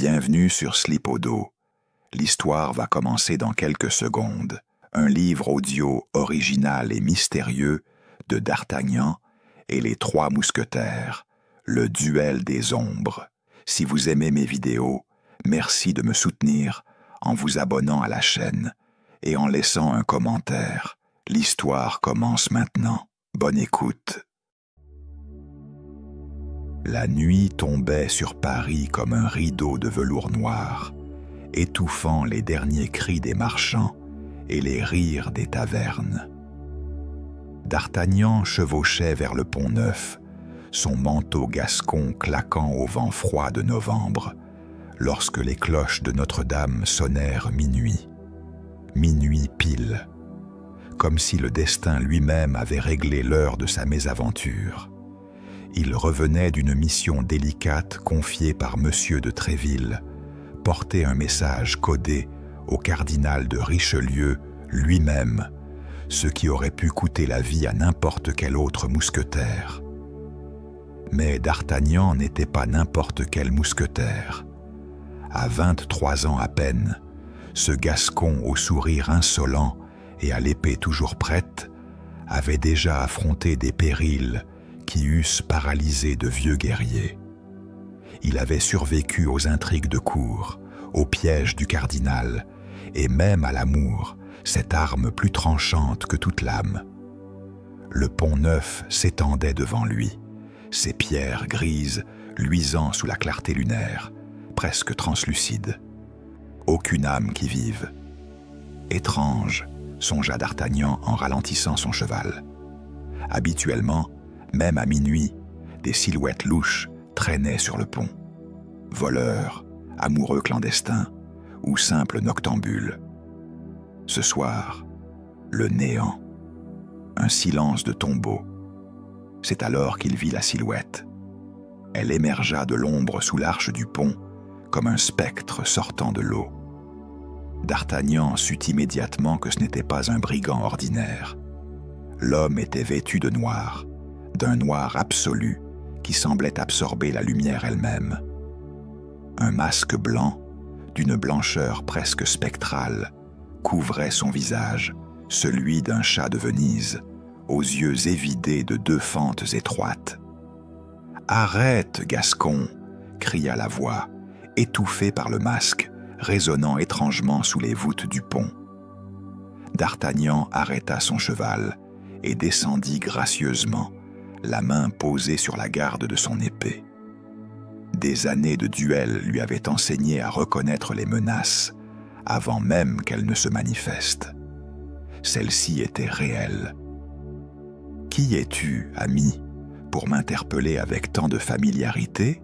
Bienvenue sur Slipodo. L'histoire va commencer dans quelques secondes. Un livre audio original et mystérieux de D'Artagnan et les Trois Mousquetaires, le duel des ombres. Si vous aimez mes vidéos, merci de me soutenir en vous abonnant à la chaîne et en laissant un commentaire. L'histoire commence maintenant. Bonne écoute. La nuit tombait sur Paris comme un rideau de velours noir, étouffant les derniers cris des marchands et les rires des tavernes. D'Artagnan chevauchait vers le Pont-Neuf, son manteau gascon claquant au vent froid de novembre, lorsque les cloches de Notre-Dame sonnèrent minuit. Minuit pile, comme si le destin lui-même avait réglé l'heure de sa mésaventure. Il revenait d'une mission délicate confiée par Monsieur de Tréville, porter un message codé au cardinal de Richelieu lui-même, ce qui aurait pu coûter la vie à n'importe quel autre mousquetaire. Mais D'Artagnan n'était pas n'importe quel mousquetaire. À 23 ans à peine, ce Gascon au sourire insolent et à l'épée toujours prête avait déjà affronté des périls qui eussent paralysé de vieux guerriers. Il avait survécu aux intrigues de cour, aux pièges du cardinal, et même à l'amour, cette arme plus tranchante que toute lame. Le Pont-Neuf s'étendait devant lui, ses pierres grises luisant sous la clarté lunaire, presque translucide. Aucune âme qui vive. Étrange, songea D'Artagnan en ralentissant son cheval. Habituellement, même à minuit, des silhouettes louches traînaient sur le pont. Voleurs, amoureux clandestins ou simples noctambules. Ce soir, le néant, un silence de tombeau. C'est alors qu'il vit la silhouette. Elle émergea de l'ombre sous l'arche du pont, comme un spectre sortant de l'eau. D'Artagnan sut immédiatement que ce n'était pas un brigand ordinaire. L'homme était vêtu de noir, d'un noir absolu qui semblait absorber la lumière elle-même. Un masque blanc, d'une blancheur presque spectrale, couvrait son visage, celui d'un chat de Venise, aux yeux évidés de deux fentes étroites. « Arrête, Gascon !» cria la voix, étouffée par le masque, résonnant étrangement sous les voûtes du pont. D'Artagnan arrêta son cheval et descendit gracieusement, la main posée sur la garde de son épée. Des années de duel lui avaient enseigné à reconnaître les menaces avant même qu'elles ne se manifestent. Celle-ci était réelle. « Qui es-tu, ami, pour m'interpeller avec tant de familiarité ?»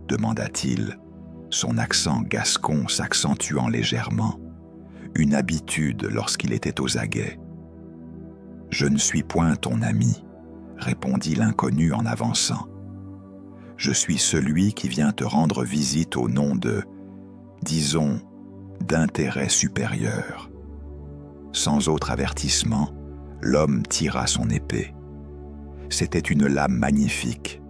demanda-t-il, son accent gascon s'accentuant légèrement, une habitude lorsqu'il était aux aguets. « Je ne suis point ton ami, » répondit l'inconnu en avançant. « Je suis celui qui vient te rendre visite au nom de, disons, d'intérêt supérieur. » Sans autre avertissement, l'homme tira son épée. C'était une lame magnifique,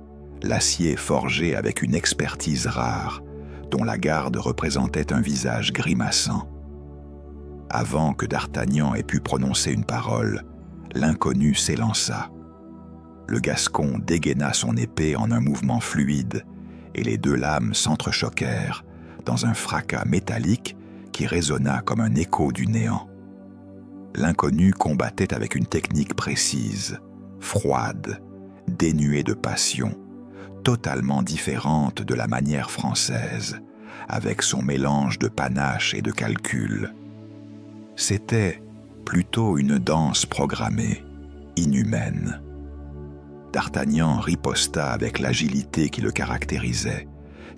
l'acier forgé avec une expertise rare, dont la garde représentait un visage grimaçant. Avant que D'Artagnan ait pu prononcer une parole, l'inconnu s'élança. Le Gascon dégaina son épée en un mouvement fluide, et les deux lames s'entrechoquèrent dans un fracas métallique qui résonna comme un écho du néant. L'inconnu combattait avec une technique précise, froide, dénuée de passion, totalement différente de la manière française, avec son mélange de panache et de calcul. C'était plutôt une danse programmée, inhumaine. D'Artagnan riposta avec l'agilité qui le caractérisait,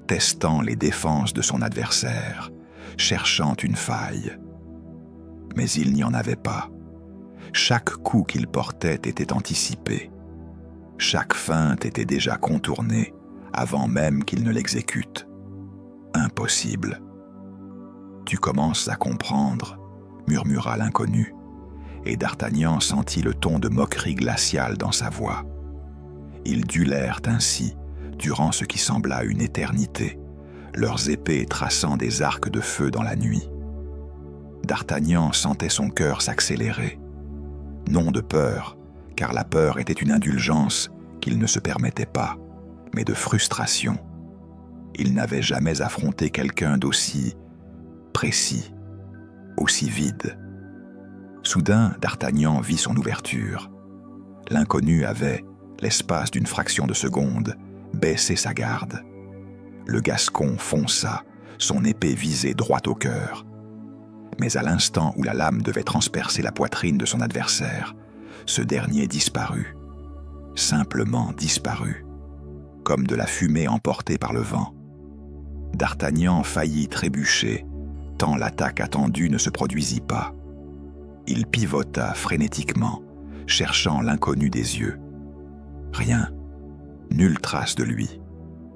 testant les défenses de son adversaire, cherchant une faille. Mais il n'y en avait pas. Chaque coup qu'il portait était anticipé. Chaque feinte était déjà contournée avant même qu'il ne l'exécute. Impossible. « Tu commences à comprendre » murmura l'inconnu, et D'Artagnan sentit le ton de moquerie glaciale dans sa voix. Ils duellèrent ainsi, durant ce qui sembla une éternité, leurs épées traçant des arcs de feu dans la nuit. D'Artagnan sentait son cœur s'accélérer. Non de peur, car la peur était une indulgence qu'il ne se permettait pas, mais de frustration. Il n'avait jamais affronté quelqu'un d'aussi précis, aussi vide. Soudain, D'Artagnan vit son ouverture. L'inconnu avait, l'espace d'une fraction de seconde, baissé sa garde. Le Gascon fonça, son épée visée droit au cœur. Mais à l'instant où la lame devait transpercer la poitrine de son adversaire, ce dernier disparut. Simplement disparut, comme de la fumée emportée par le vent. D'Artagnan faillit trébucher, tant l'attaque attendue ne se produisit pas. Il pivota frénétiquement, cherchant l'inconnu des yeux. Rien, nulle trace de lui,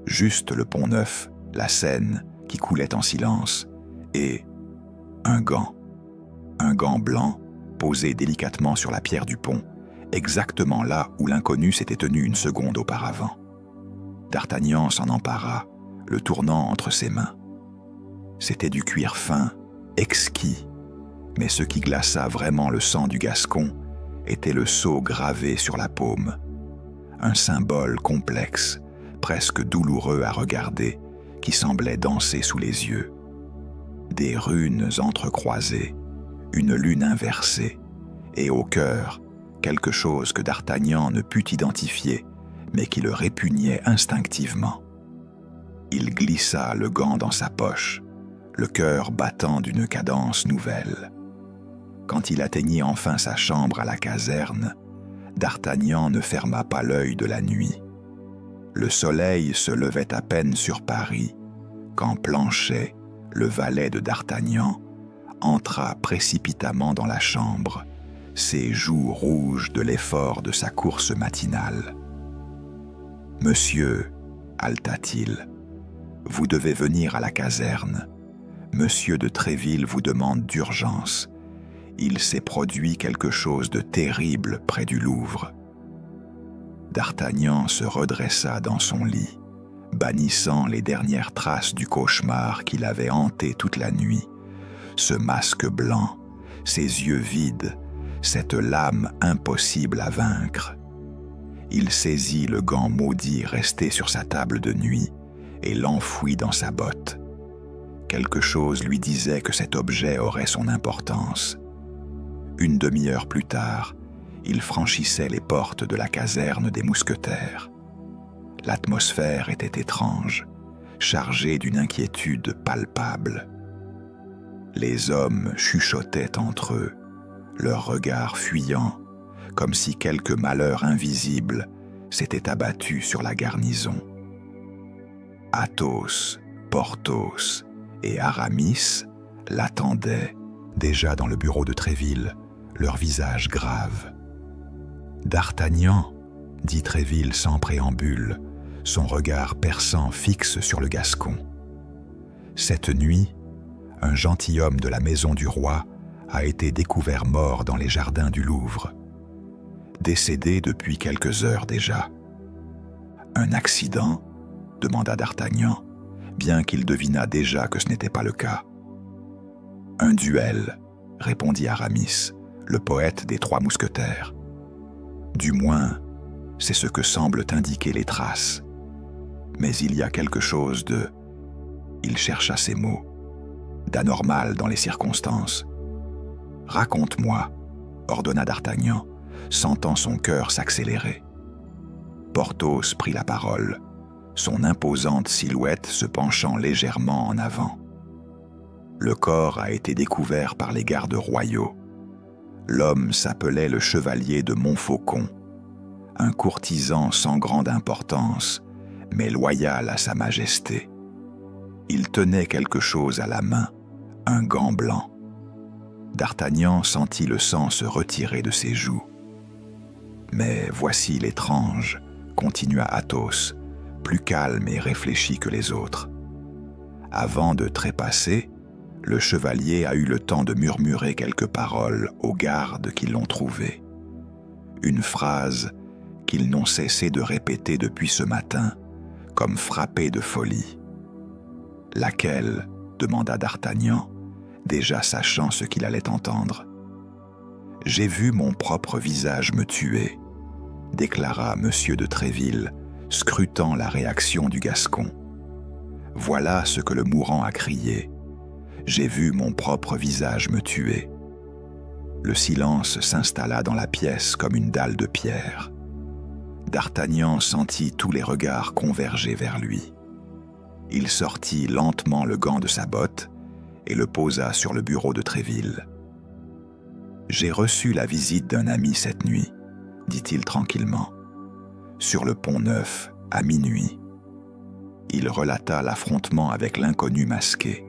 juste le Pont-Neuf, la Seine qui coulait en silence, et un gant blanc posé délicatement sur la pierre du pont, exactement là où l'inconnu s'était tenu une seconde auparavant. D'Artagnan s'en empara, le tournant entre ses mains. C'était du cuir fin, exquis, mais ce qui glaça vraiment le sang du Gascon était le sceau gravé sur la paume, un symbole complexe, presque douloureux à regarder, qui semblait danser sous les yeux. Des runes entrecroisées, une lune inversée, et au cœur, quelque chose que D'Artagnan ne put identifier, mais qui le répugnait instinctivement. Il glissa le gant dans sa poche, le cœur battant d'une cadence nouvelle. Quand il atteignit enfin sa chambre à la caserne, D'Artagnan ne ferma pas l'œil de la nuit. Le soleil se levait à peine sur Paris, quand Planchet, le valet de D'Artagnan, entra précipitamment dans la chambre, ses joues rouges de l'effort de sa course matinale. « Monsieur, haleta-t-il, vous devez venir à la caserne. Monsieur de Tréville vous demande d'urgence. Il s'est produit quelque chose de terrible près du Louvre. » D'Artagnan se redressa dans son lit, bannissant les dernières traces du cauchemar qui l'avait hanté toute la nuit. Ce masque blanc, ces yeux vides, cette lame impossible à vaincre. Il saisit le gant maudit resté sur sa table de nuit et l'enfouit dans sa botte. Quelque chose lui disait que cet objet aurait son importance. Une demi-heure plus tard, il franchissait les portes de la caserne des mousquetaires. L'atmosphère était étrange, chargée d'une inquiétude palpable. Les hommes chuchotaient entre eux, leurs regards fuyants, comme si quelque malheur invisible s'était abattu sur la garnison. Athos, Porthos et Aramis l'attendaient, déjà dans le bureau de Tréville, leur visage grave. « D'Artagnan, » dit Tréville sans préambule, son regard perçant fixe sur le Gascon. Cette nuit, un gentilhomme de la maison du roi a été découvert mort dans les jardins du Louvre, décédé depuis quelques heures déjà. « Un accident ?» demanda D'Artagnan, bien qu'il devinât déjà que ce n'était pas le cas. « Un duel » répondit Aramis, le poète des Trois Mousquetaires. « Du moins, c'est ce que semblent indiquer les traces. Mais il y a quelque chose de... » il chercha ses mots, « d'anormal dans les circonstances. »« Raconte-moi, » ordonna D'Artagnan, sentant son cœur s'accélérer. Porthos prit la parole, son imposante silhouette se penchant légèrement en avant. Le corps a été découvert par les gardes royaux. L'homme s'appelait le chevalier de Montfaucon, un courtisan sans grande importance, mais loyal à sa majesté. Il tenait quelque chose à la main, un gant blanc. D'Artagnan sentit le sang se retirer de ses joues. « Mais voici l'étrange, » continua Athos, plus calme et réfléchi que les autres. Avant de trépasser, le chevalier a eu le temps de murmurer quelques paroles aux gardes qui l'ont trouvé. Une phrase qu'ils n'ont cessé de répéter depuis ce matin, comme frappé de folie. Laquelle ? Demanda d'Artagnan, déjà sachant ce qu'il allait entendre. J'ai vu mon propre visage me tuer, déclara M. de Tréville, scrutant la réaction du Gascon. Voilà ce que le mourant a crié. J'ai vu mon propre visage me tuer. Le silence s'installa dans la pièce comme une dalle de pierre. D'Artagnan sentit tous les regards converger vers lui. Il sortit lentement le gant de sa botte et le posa sur le bureau de Tréville. « J'ai reçu la visite d'un ami cette nuit, » dit-il tranquillement, « sur le Pont-Neuf, à minuit. » Il relata l'affrontement avec l'inconnu masqué,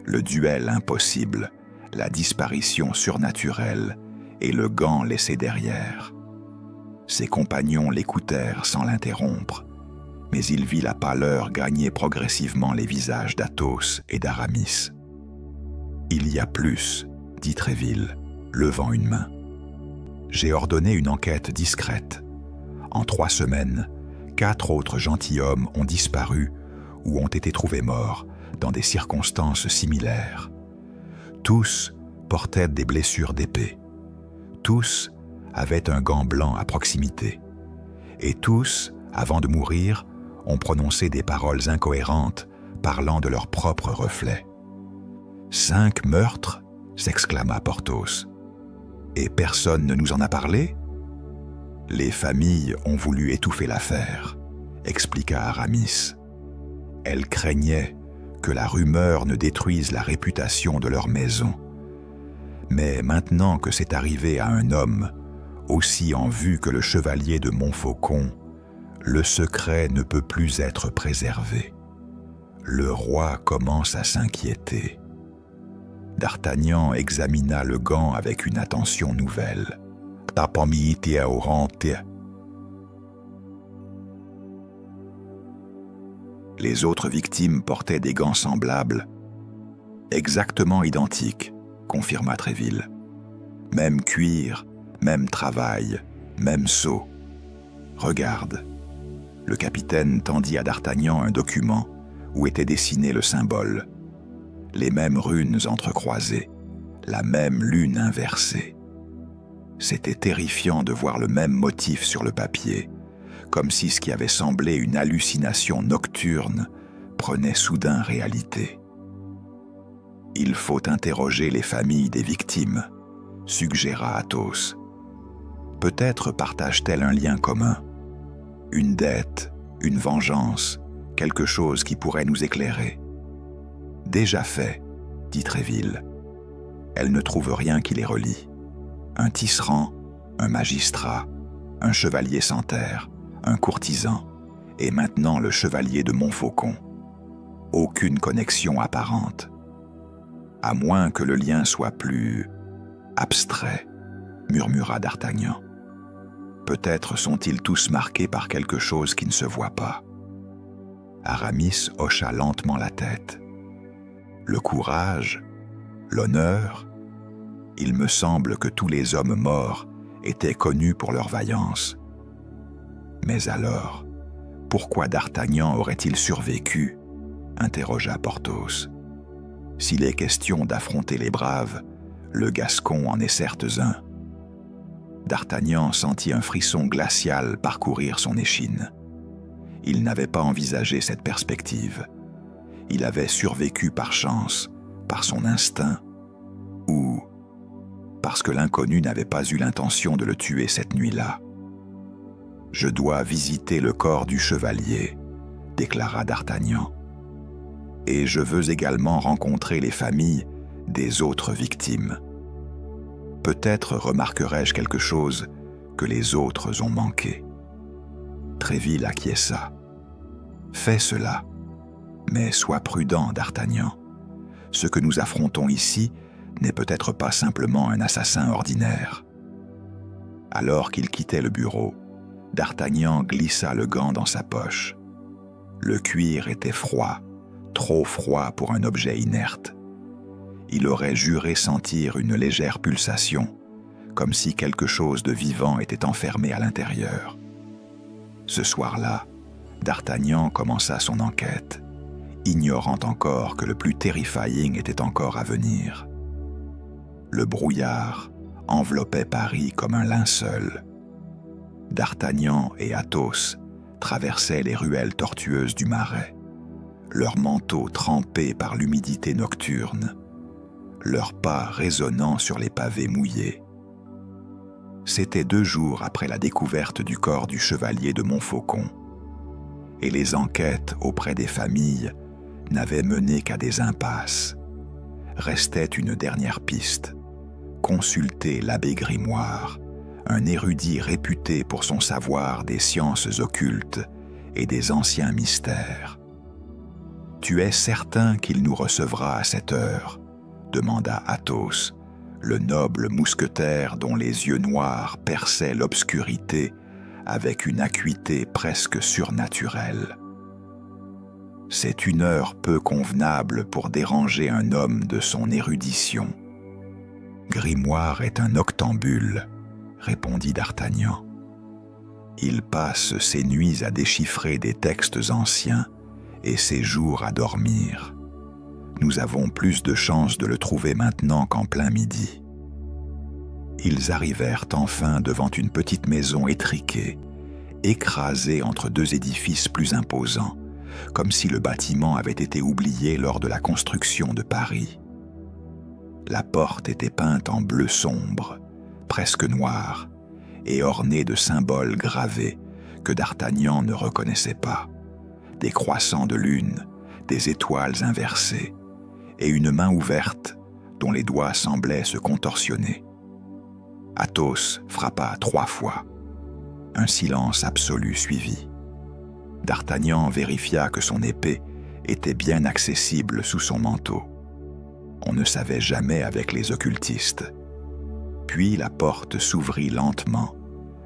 le duel impossible, la disparition surnaturelle et le gant laissé derrière. Ses compagnons l'écoutèrent sans l'interrompre, mais il vit la pâleur gagner progressivement les visages d'Athos et d'Aramis. « Il y a plus, » dit Tréville, levant une main. « J'ai ordonné une enquête discrète. En 3 semaines, 4 autres gentilshommes ont disparu ou ont été trouvés morts dans des circonstances similaires. Tous portaient des blessures d'épée. Tous avaient un gant blanc à proximité. Et tous, avant de mourir, ont prononcé des paroles incohérentes parlant de leur propre reflet. « 5 meurtres ?» s'exclama Porthos. « Et personne ne nous en a parlé ?»« Les familles ont voulu étouffer l'affaire, » expliqua Aramis. « Elles craignaient que la rumeur ne détruise la réputation de leur maison. Mais maintenant que c'est arrivé à un homme, aussi en vue que le chevalier de Montfaucon, le secret ne peut plus être préservé. Le roi commence à s'inquiéter. » D'Artagnan examina le gant avec une attention nouvelle. « Les autres victimes portaient des gants semblables. « Exactement identiques, » confirma Tréville. « Même cuir, même travail, même sceau. Regarde. » Le capitaine tendit à D'Artagnan un document où était dessiné le symbole. Les mêmes runes entrecroisées, la même lune inversée. C'était terrifiant de voir le même motif sur le papier, comme si ce qui avait semblé une hallucination nocturne prenait soudain réalité. « Il faut interroger les familles des victimes », suggéra Athos. « Peut-être partagent-elles un lien commun, une dette, une vengeance, quelque chose qui pourrait nous éclairer. » « Déjà fait, » dit Tréville. « Elles ne trouvent rien qui les relie. Un tisserand, un magistrat, un chevalier sans terre, un courtisan, et maintenant le chevalier de Montfaucon. Aucune connexion apparente. À moins que le lien soit plus abstrait, » murmura d'Artagnan. « Peut-être sont-ils tous marqués par quelque chose qui ne se voit pas. » Aramis hocha lentement la tête. Le courage, l'honneur, il me semble que tous les hommes morts étaient connus pour leur vaillance. Mais alors, pourquoi d'Artagnan aurait-il survécu ? Interrogea Porthos. S'il est question d'affronter les braves, le Gascon en est certes un. D'Artagnan sentit un frisson glacial parcourir son échine. Il n'avait pas envisagé cette perspective. Il avait survécu par chance, par son instinct, ou parce que l'inconnu n'avait pas eu l'intention de le tuer cette nuit-là. « Je dois visiter le corps du chevalier, » déclara d'Artagnan. « Et je veux également rencontrer les familles des autres victimes. Peut-être remarquerai-je quelque chose que les autres ont manqué. » Tréville acquiesça. « Fais cela. Mais sois prudent, d'Artagnan. Ce que nous affrontons ici n'est peut-être pas simplement un assassin ordinaire. » Alors qu'il quittait le bureau, d'Artagnan glissa le gant dans sa poche. Le cuir était froid, trop froid pour un objet inerte. Il aurait juré sentir une légère pulsation, comme si quelque chose de vivant était enfermé à l'intérieur. Ce soir-là, d'Artagnan commença son enquête. ignorant encore que le plus terrifying était encore à venir. Le brouillard enveloppait Paris comme un linceul. D'Artagnan et Athos traversaient les ruelles tortueuses du Marais, leurs manteaux trempés par l'humidité nocturne, leurs pas résonnant sur les pavés mouillés. C'était 2 jours après la découverte du corps du chevalier de Montfaucon, et les enquêtes auprès des familles n'avaient mené qu'à des impasses. Restait une dernière piste: consulter l'abbé Grimoire, un érudit réputé pour son savoir des sciences occultes et des anciens mystères. « Tu es certain qu'il nous recevra à cette heure ?» demanda Athos, le noble mousquetaire dont les yeux noirs perçaient l'obscurité avec une acuité presque surnaturelle. « C'est une heure peu convenable pour déranger un homme de son érudition. » « Grimoire est un octambule, » répondit d'Artagnan. « Il passe ses nuits à déchiffrer des textes anciens et ses jours à dormir. Nous avons plus de chances de le trouver maintenant qu'en plein midi. » Ils arrivèrent enfin devant une petite maison étriquée, écrasée entre 2 édifices plus imposants, comme si le bâtiment avait été oublié lors de la construction de Paris. La porte était peinte en bleu sombre, presque noire, et ornée de symboles gravés que d'Artagnan ne reconnaissait pas. Des croissants de lune, des étoiles inversées, et une main ouverte dont les doigts semblaient se contorsionner. Athos frappa 3 fois. Un silence absolu suivit. D'Artagnan vérifia que son épée était bien accessible sous son manteau. On ne savait jamais avec les occultistes. Puis la porte s'ouvrit lentement,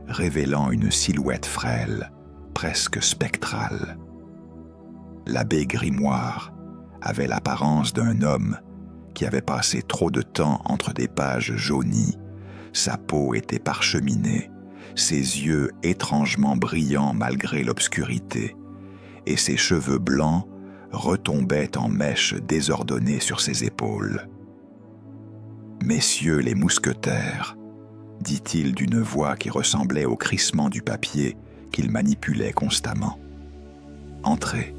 révélant une silhouette frêle, presque spectrale. L'abbé Grimoire avait l'apparence d'un homme qui avait passé trop de temps entre des pages jaunies. Sa peau était parcheminée, ses yeux étrangement brillants malgré l'obscurité, et ses cheveux blancs retombaient en mèches désordonnées sur ses épaules. « Messieurs les mousquetaires, » dit-il d'une voix qui ressemblait au crissement du papier qu'il manipulait constamment. « Entrez,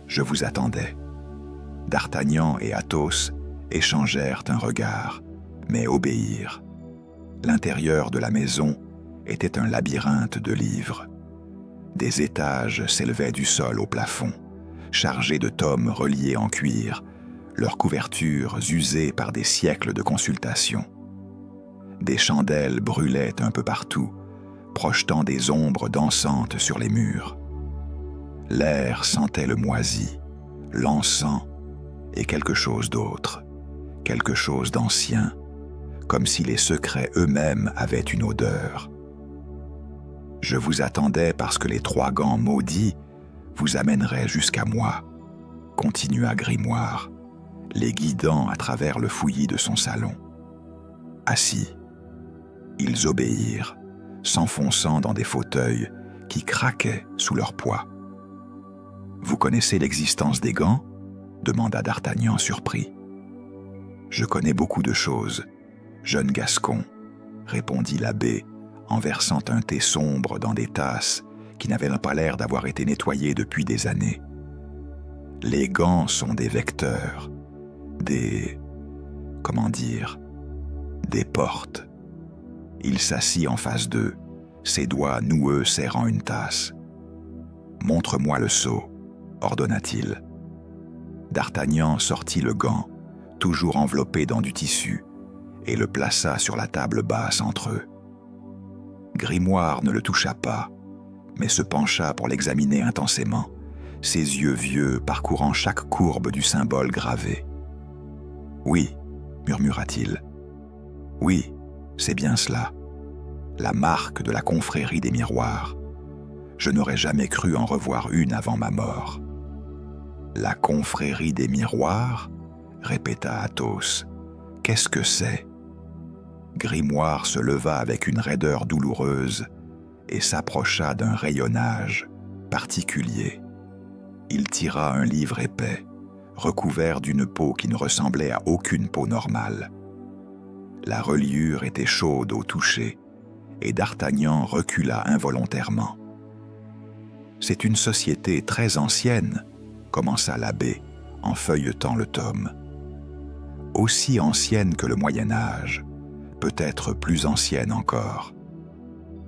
je vous attendais. » D'Artagnan et Athos échangèrent un regard, mais obéirent. L'intérieur de la maison était un labyrinthe de livres. Des étages s'élevaient du sol au plafond, chargés de tomes reliés en cuir, leurs couvertures usées par des siècles de consultation. Des chandelles brûlaient un peu partout, projetant des ombres dansantes sur les murs. L'air sentait le moisi, l'encens et quelque chose d'autre, quelque chose d'ancien, comme si les secrets eux-mêmes avaient une odeur. « Je vous attendais parce que les 3 gants maudits vous amèneraient jusqu'à moi, » continua Grimoire, les guidant à travers le fouillis de son salon. Assis, ils obéirent, s'enfonçant dans des fauteuils qui craquaient sous leur poids. « Vous connaissez l'existence des gants ?» demanda d'Artagnan surpris. « Je connais beaucoup de choses, jeune Gascon, » répondit l'abbé en versant un thé sombre dans des tasses qui n'avaient pas l'air d'avoir été nettoyées depuis des années. « Les gants sont des vecteurs, comment dire, des portes. » Il s'assit en face d'eux, ses doigts noueux serrant une tasse. « Montre-moi le seau, » ordonna-t-il. D'Artagnan sortit le gant, toujours enveloppé dans du tissu, et le plaça sur la table basse entre eux. Grimoire ne le toucha pas, mais se pencha pour l'examiner intensément, ses yeux vieux parcourant chaque courbe du symbole gravé. « Oui, » murmura-t-il. « Oui, c'est bien cela. La marque de la confrérie des miroirs. Je n'aurais jamais cru en revoir une avant ma mort. »« La confrérie des miroirs ?» répéta Athos. « Qu'est-ce que c'est ?» Grimoire se leva avec une raideur douloureuse et s'approcha d'un rayonnage particulier. Il tira un livre épais, recouvert d'une peau qui ne ressemblait à aucune peau normale. La reliure était chaude au toucher, et d'Artagnan recula involontairement. « C'est une société très ancienne, » commença l'abbé en feuilletant le tome. « Aussi ancienne que le Moyen-Âge, peut-être plus ancienne encore.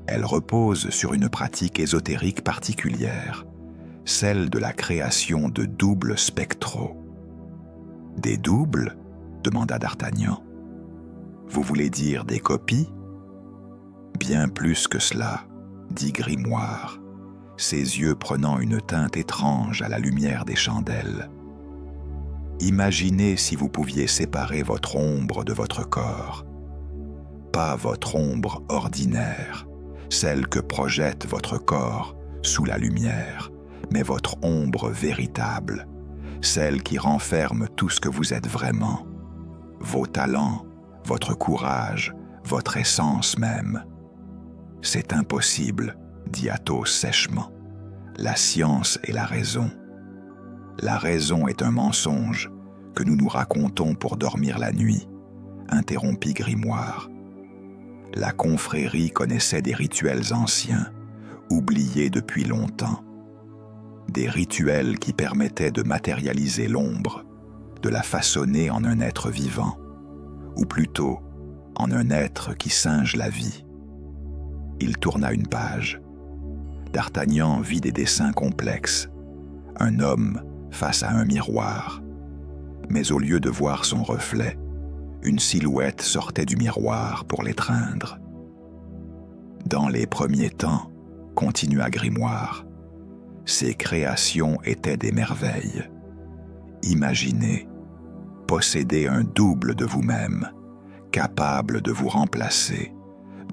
Elle repose sur une pratique ésotérique particulière, celle de la création de doubles spectraux. »« Des doubles » demanda d'Artagnan. « Vous voulez dire des copies ?»« Bien plus que cela, » dit Grimoire, ses yeux prenant une teinte étrange à la lumière des chandelles. « Imaginez si vous pouviez séparer votre ombre de votre corps. Pas votre ombre ordinaire, celle que projette votre corps sous la lumière, mais votre ombre véritable, celle qui renferme tout ce que vous êtes vraiment, vos talents, votre courage, votre essence même. »« C'est impossible, » dit Athos sèchement. « La science est la raison. La raison est un mensonge que nous nous racontons pour dormir la nuit, » interrompit Grimoire. La confrérie connaissait des rituels anciens, oubliés depuis longtemps. Des rituels qui permettaient de matérialiser l'ombre, de la façonner en un être vivant, ou plutôt en un être qui singe la vie. Il tourna une page. D'Artagnan vit des dessins complexes, un homme face à un miroir. Mais au lieu de voir son reflet, une silhouette sortait du miroir pour l'étreindre. Dans les premiers temps, continua Grimoire, ces créations étaient des merveilles. Imaginez, posséder un double de vous-même, capable de vous remplacer,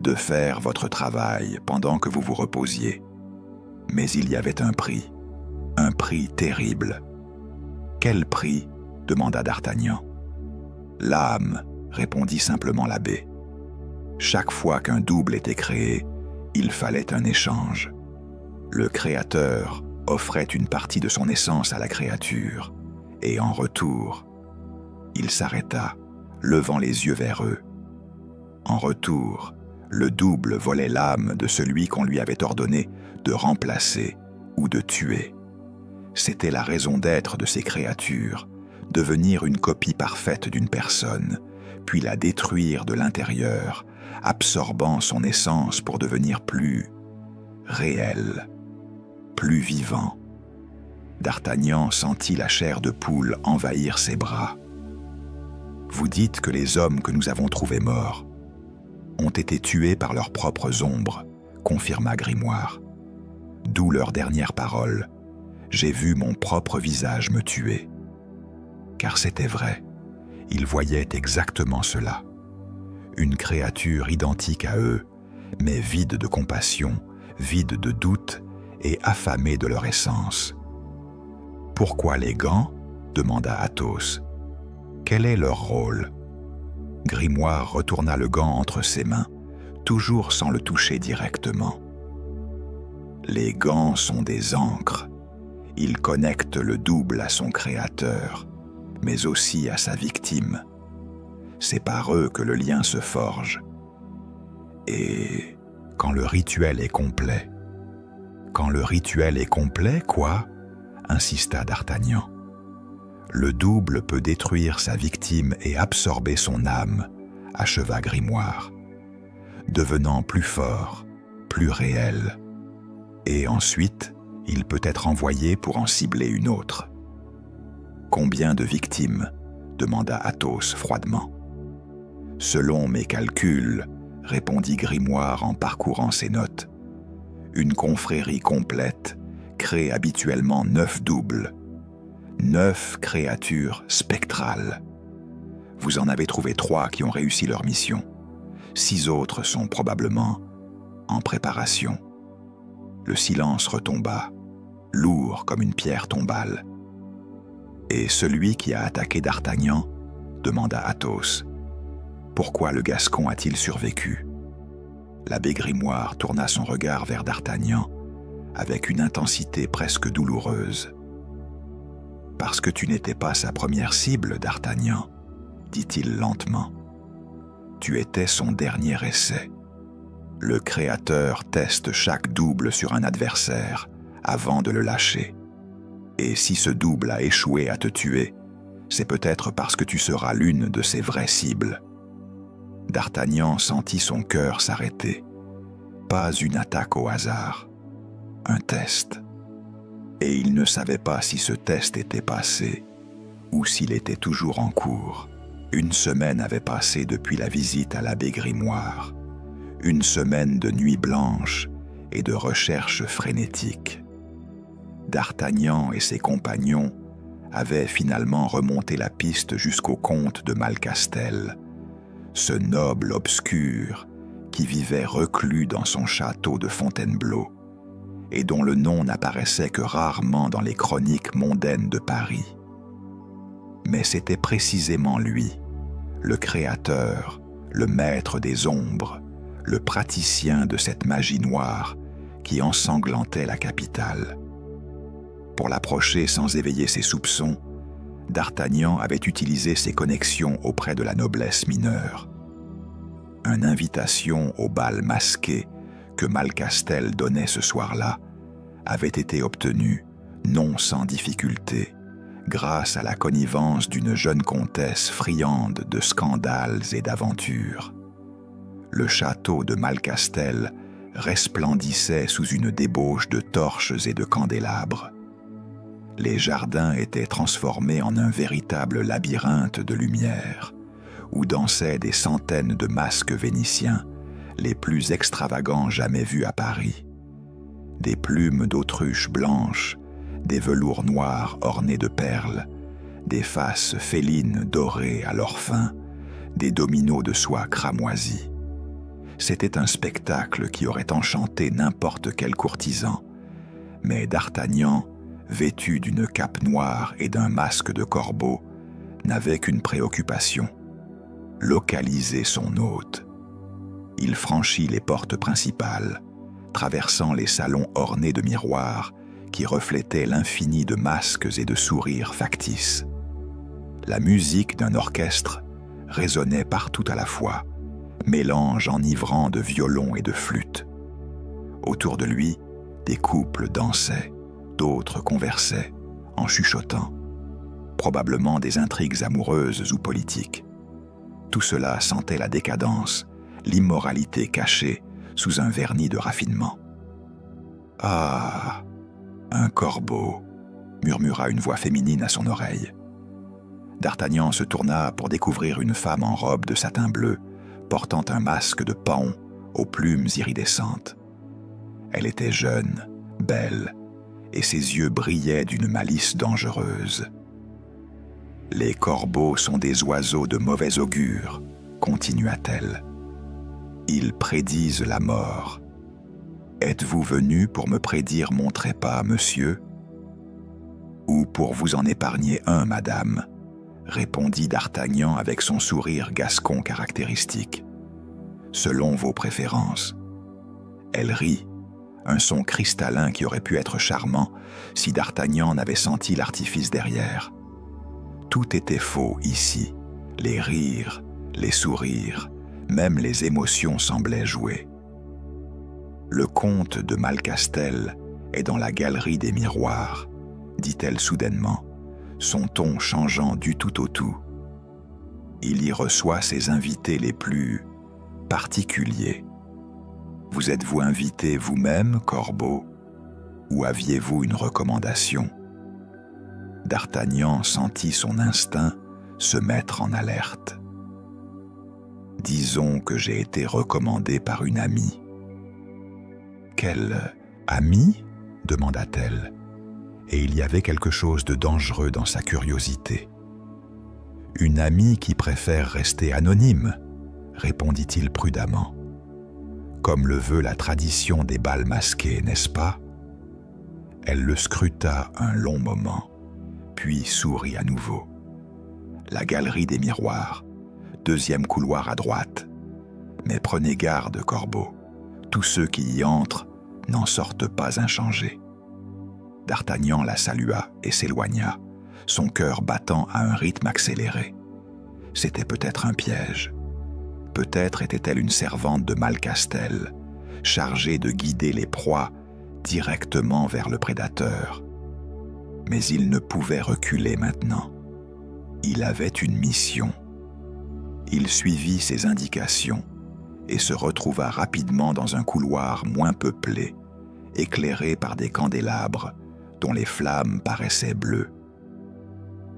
de faire votre travail pendant que vous vous reposiez. Mais il y avait un prix terrible. « Quel prix ?» demanda d'Artagnan. « L'âme, » répondit simplement l'abbé. Chaque fois qu'un double était créé, il fallait un échange. Le créateur offrait une partie de son essence à la créature, et en retour, il s'arrêta, levant les yeux vers eux. En retour, le double volait l'âme de celui qu'on lui avait ordonné de remplacer ou de tuer. C'était la raison d'être de ces créatures, devenir une copie parfaite d'une personne, puis la détruire de l'intérieur, absorbant son essence pour devenir plus réel, plus vivant. D'Artagnan sentit la chair de poule envahir ses bras. « Vous dites que les hommes que nous avons trouvés morts ont été tués par leurs propres ombres, » confirma Grimoire. « D'où leurs dernières paroles. J'ai vu mon propre visage me tuer. » Car c'était vrai, ils voyaient exactement cela. Une créature identique à eux, mais vide de compassion, vide de doute et affamée de leur essence. « Pourquoi les gants ?» demanda Athos. « Quel est leur rôle ?» Grimoire retourna le gant entre ses mains, toujours sans le toucher directement. « Les gants sont des ancres. Ils connectent le double à son créateur, mais aussi à sa victime. C'est par eux que le lien se forge. Et quand le rituel est complet... »« Quand le rituel est complet, quoi ?» insista d'Artagnan. « Le double peut détruire sa victime et absorber son âme, » acheva Grimoire, devenant plus fort, plus réel. Et ensuite, il peut être envoyé pour en cibler une autre. « Combien de victimes ?» demanda Athos froidement. « Selon mes calculs, » répondit Grimoire en parcourant ses notes, « une confrérie complète crée habituellement 9 doubles, 9 créatures spectrales. Vous en avez trouvé 3 qui ont réussi leur mission. 6 autres sont probablement en préparation. » Le silence retomba, lourd comme une pierre tombale. « Et celui qui a attaqué d'Artagnan ?» demanda Athos. « Pourquoi le Gascon a-t-il survécu ?» L'abbé Grimoire tourna son regard vers d'Artagnan avec une intensité presque douloureuse. Parce que tu n'étais pas sa première cible, D'Artagnan, dit-il lentement. Tu étais son dernier essai. Le créateur teste chaque double sur un adversaire avant de le lâcher. Et si ce double a échoué à te tuer, c'est peut-être parce que tu seras l'une de ses vraies cibles. D'Artagnan sentit son cœur s'arrêter. Pas une attaque au hasard, un test. Et il ne savait pas si ce test était passé ou s'il était toujours en cours. Une semaine avait passé depuis la visite à l'abbé Grimoire. Une semaine de nuits blanches et de recherches frénétiques. D'Artagnan et ses compagnons avaient finalement remonté la piste jusqu'au comte de Malcastel, ce noble obscur qui vivait reclus dans son château de Fontainebleau et dont le nom n'apparaissait que rarement dans les chroniques mondaines de Paris. Mais c'était précisément lui, le créateur, le maître des ombres, le praticien de cette magie noire qui ensanglantait la capitale. Pour l'approcher sans éveiller ses soupçons, D'Artagnan avait utilisé ses connexions auprès de la noblesse mineure. Une invitation au bal masqué que Malcastel donnait ce soir-là avait été obtenue, non sans difficulté, grâce à la connivence d'une jeune comtesse friande de scandales et d'aventures. Le château de Malcastel resplendissait sous une débauche de torches et de candélabres. Les jardins étaient transformés en un véritable labyrinthe de lumière, où dansaient des centaines de masques vénitiens, les plus extravagants jamais vus à Paris. Des plumes d'autruche blanches, des velours noirs ornés de perles, des faces félines dorées à leur fin, des dominos de soie cramoisis. C'était un spectacle qui aurait enchanté n'importe quel courtisan, mais D'Artagnan, vêtu d'une cape noire et d'un masque de corbeau, n'avait qu'une préoccupation: localiser son hôte. Il franchit les portes principales, traversant les salons ornés de miroirs qui reflétaient l'infini de masques et de sourires factices. La musique d'un orchestre résonnait partout à la fois, mélange enivrant de violons et de flûtes. Autour de lui, des couples dansaient, d'autres conversaient, en chuchotant, probablement des intrigues amoureuses ou politiques. Tout cela sentait la décadence, l'immoralité cachée sous un vernis de raffinement. « Ah, un corbeau !» murmura une voix féminine à son oreille. D'Artagnan se tourna pour découvrir une femme en robe de satin bleu, portant un masque de paon aux plumes iridescentes. Elle était jeune, belle, et ses yeux brillaient d'une malice dangereuse. « Les corbeaux sont des oiseaux de mauvais augure, » continua-t-elle. « Ils prédisent la mort. Êtes-vous venu pour me prédire mon trépas, monsieur? Ou pour vous en épargner un, madame ?» répondit D'Artagnan avec son sourire gascon caractéristique. « Selon vos préférences. » Elle rit, un son cristallin qui aurait pu être charmant si D'Artagnan n'avait senti l'artifice derrière. Tout était faux ici, les rires, les sourires, même les émotions semblaient jouer. Le comte de Malcastel est dans la galerie des miroirs, dit-elle soudainement, son ton changeant du tout au tout. Il y reçoit ses invités les plus particuliers. Vous êtes-vous invité vous-même, Corbeau, ou aviez-vous une recommandation? D'Artagnan sentit son instinct se mettre en alerte. Disons que j'ai été recommandé par une amie. Quelle amie? Demanda-t-elle, et il y avait quelque chose de dangereux dans sa curiosité. Une amie qui préfère rester anonyme, répondit-il prudemment. Comme le veut la tradition des bals masqués, n'est-ce pas? Elle le scruta un long moment, puis sourit à nouveau. La galerie des miroirs, deuxième couloir à droite. Mais prenez garde, Corbeau, tous ceux qui y entrent n'en sortent pas inchangés. D'Artagnan la salua et s'éloigna, son cœur battant à un rythme accéléré. C'était peut-être un piège. Peut-être était-elle une servante de Malcastel, chargée de guider les proies directement vers le prédateur. Mais il ne pouvait reculer maintenant. Il avait une mission. Il suivit ses indications et se retrouva rapidement dans un couloir moins peuplé, éclairé par des candélabres dont les flammes paraissaient bleues.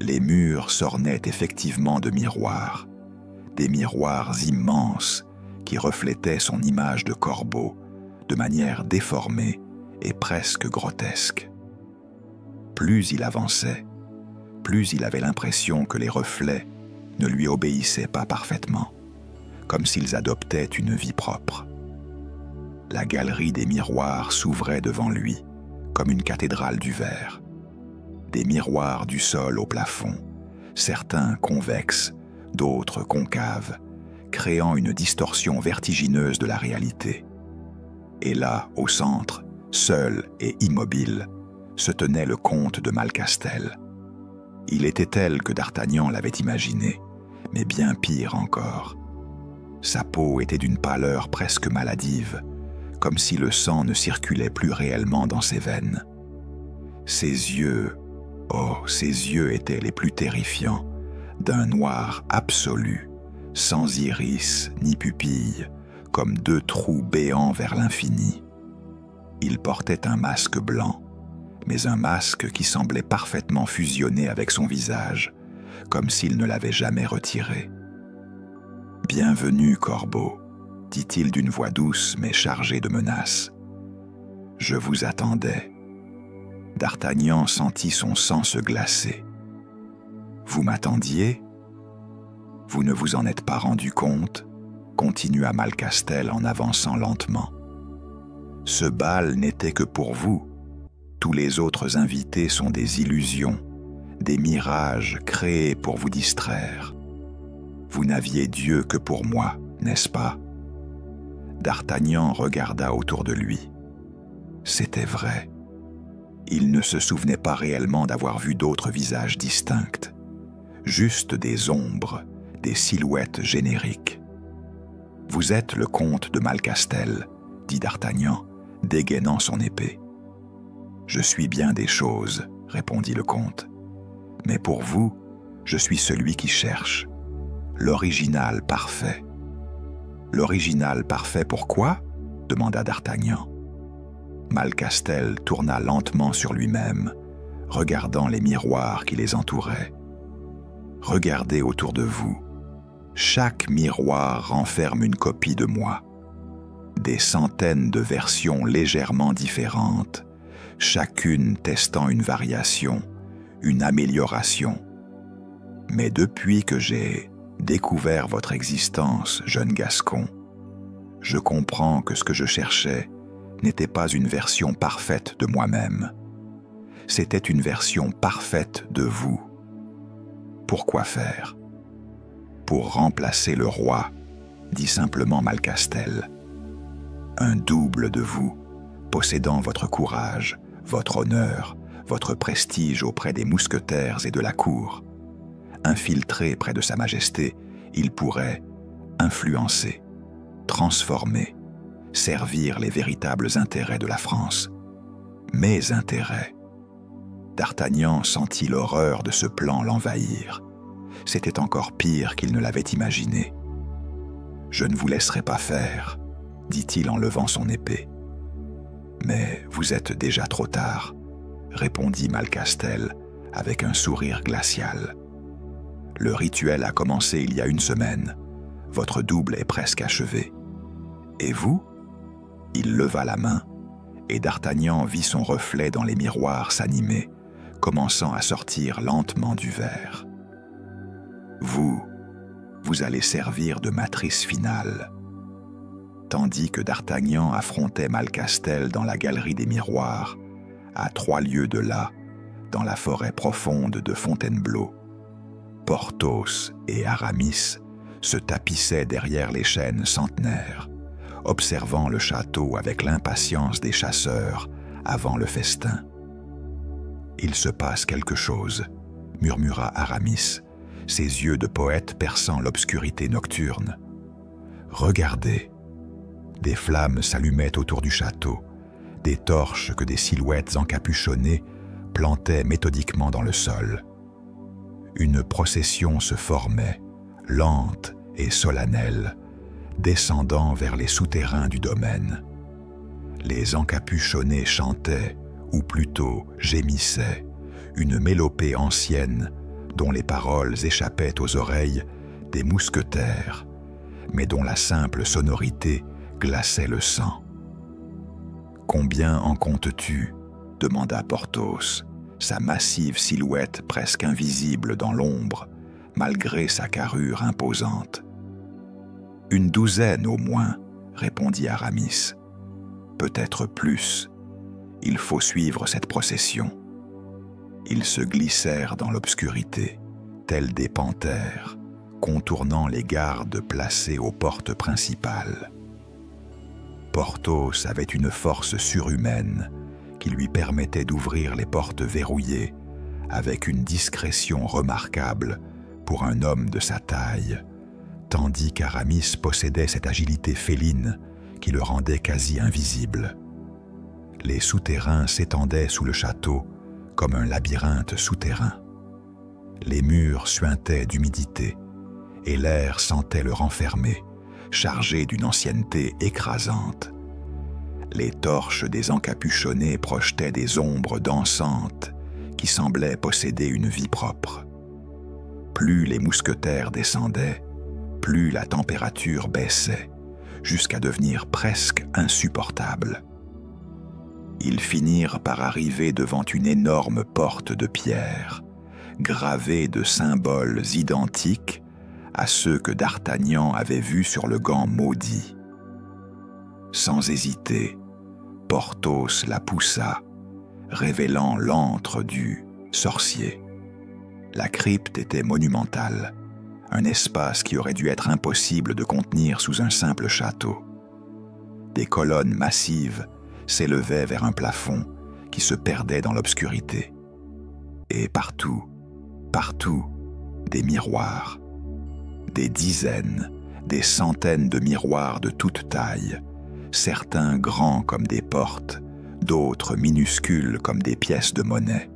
Les murs s'ornaient effectivement de miroirs, des miroirs immenses qui reflétaient son image de corbeau de manière déformée et presque grotesque. Plus il avançait, plus il avait l'impression que les reflets ne lui obéissaient pas parfaitement, comme s'ils adoptaient une vie propre. La galerie des miroirs s'ouvrait devant lui, comme une cathédrale du verre. Des miroirs du sol au plafond, certains convexes, d'autres concaves, créant une distorsion vertigineuse de la réalité. Et là, au centre, seul et immobile, se tenait le comte de Malcastel. Il était tel que d'Artagnan l'avait imaginé, mais bien pire encore. Sa peau était d'une pâleur presque maladive, comme si le sang ne circulait plus réellement dans ses veines. Ses yeux, oh, ses yeux étaient les plus terrifiants, d'un noir absolu, sans iris ni pupille, comme deux trous béants vers l'infini. Il portait un masque blanc, mais un masque qui semblait parfaitement fusionné avec son visage, comme s'il ne l'avait jamais retiré. « Bienvenue, Corbeau », dit-il d'une voix douce mais chargée de menaces. « Je vous attendais. » D'Artagnan sentit son sang se glacer. « Vous m'attendiez ? Vous ne vous en êtes pas rendu compte ?» continua Malcastel en avançant lentement. « Ce bal n'était que pour vous. Tous les autres invités sont des illusions, des mirages créés pour vous distraire. Vous n'aviez Dieu que pour moi, n'est-ce pas ?» D'Artagnan regarda autour de lui. C'était vrai. Il ne se souvenait pas réellement d'avoir vu d'autres visages distincts, juste des ombres, des silhouettes génériques. « Vous êtes le comte de Malcastel, » dit D'Artagnan, dégainant son épée. « Je suis bien des choses, » répondit le comte. « Mais pour vous, je suis celui qui cherche, l'original parfait. »« L'original parfait pourquoi ?» demanda D'Artagnan. Malcastel tourna lentement sur lui-même, regardant les miroirs qui les entouraient. « Regardez autour de vous. Chaque miroir renferme une copie de moi. Des centaines de versions légèrement différentes, chacune testant une variation, une amélioration. Mais depuis que j'ai découvert votre existence, jeune Gascon, je comprends que ce que je cherchais n'était pas une version parfaite de moi-même. C'était une version parfaite de vous. Pourquoi faire ? Pour remplacer le roi, dit simplement Malcastel. Un double de vous, possédant votre courage, votre honneur, votre prestige auprès des mousquetaires et de la cour. Infiltré près de Sa Majesté, il pourrait influencer, transformer, servir les véritables intérêts de la France. Mes intérêts. D'Artagnan sentit l'horreur de ce plan l'envahir. C'était encore pire qu'il ne l'avait imaginé. « Je ne vous laisserai pas faire, » dit-il en levant son épée. « Mais vous êtes déjà trop tard, » répondit Malcastel avec un sourire glacial. « Le rituel a commencé il y a une semaine. Votre double est presque achevé. Et vous ?» Il leva la main, et D'Artagnan vit son reflet dans les miroirs s'animer, commençant à sortir lentement du verre. « Vous allez servir de matrice finale. » Tandis que D'Artagnan affrontait Malcastel dans la galerie des miroirs, à 3 lieues de là, dans la forêt profonde de Fontainebleau, Porthos et Aramis se tapissaient derrière les chênes centenaires, observant le château avec l'impatience des chasseurs avant le festin. « Il se passe quelque chose, » murmura Aramis, ses yeux de poète perçant l'obscurité nocturne. « Regardez !» Des flammes s'allumaient autour du château, des torches que des silhouettes encapuchonnées plantaient méthodiquement dans le sol. Une procession se formait, lente et solennelle, descendant vers les souterrains du domaine. Les encapuchonnés chantaient, ou plutôt gémissaient, une mélopée ancienne dont les paroles échappaient aux oreilles des mousquetaires, mais dont la simple sonorité glaçait le sang. « Combien en comptes-tu » demanda Porthos, sa massive silhouette presque invisible dans l'ombre, malgré sa carrure imposante. « 12 au moins, » répondit Aramis. « Peut-être plus. Il faut suivre cette procession. » Ils se glissèrent dans l'obscurité, tels des panthères, contournant les gardes placés aux portes principales. Porthos avait une force surhumaine qui lui permettait d'ouvrir les portes verrouillées avec une discrétion remarquable pour un homme de sa taille, tandis qu'Aramis possédait cette agilité féline qui le rendait quasi invisible. Les souterrains s'étendaient sous le château comme un labyrinthe souterrain. Les murs suintaient d'humidité et l'air sentait le renfermer, chargé d'une ancienneté écrasante. Les torches des encapuchonnés projetaient des ombres dansantes qui semblaient posséder une vie propre. Plus les mousquetaires descendaient, plus la température baissait, jusqu'à devenir presque insupportable. Ils finirent par arriver devant une énorme porte de pierre, gravée de symboles identiques à ceux que d'Artagnan avait vus sur le gant maudit. Sans hésiter, Porthos la poussa, révélant l'antre du sorcier. La crypte était monumentale, un espace qui aurait dû être impossible de contenir sous un simple château. Des colonnes massives s'élevaient vers un plafond qui se perdait dans l'obscurité. Et partout, des miroirs. Des dizaines, des centaines de miroirs de toute taille, certains grands comme des portes, d'autres minuscules comme des pièces de monnaie.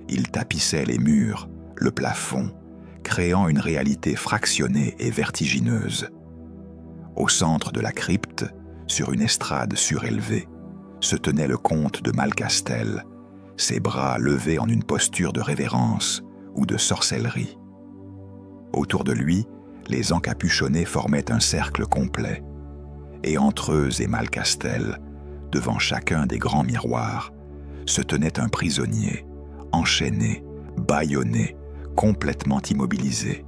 Ils tapissaient les murs, le plafond, créant une réalité fractionnée et vertigineuse. Au centre de la crypte, sur une estrade surélevée, se tenait le comte de Malcastel, ses bras levés en une posture de révérence ou de sorcellerie. Autour de lui, les encapuchonnés formaient un cercle complet, et entre eux et Malcastel, devant chacun des grands miroirs, se tenait un prisonnier, enchaîné, bâillonné, complètement immobilisé.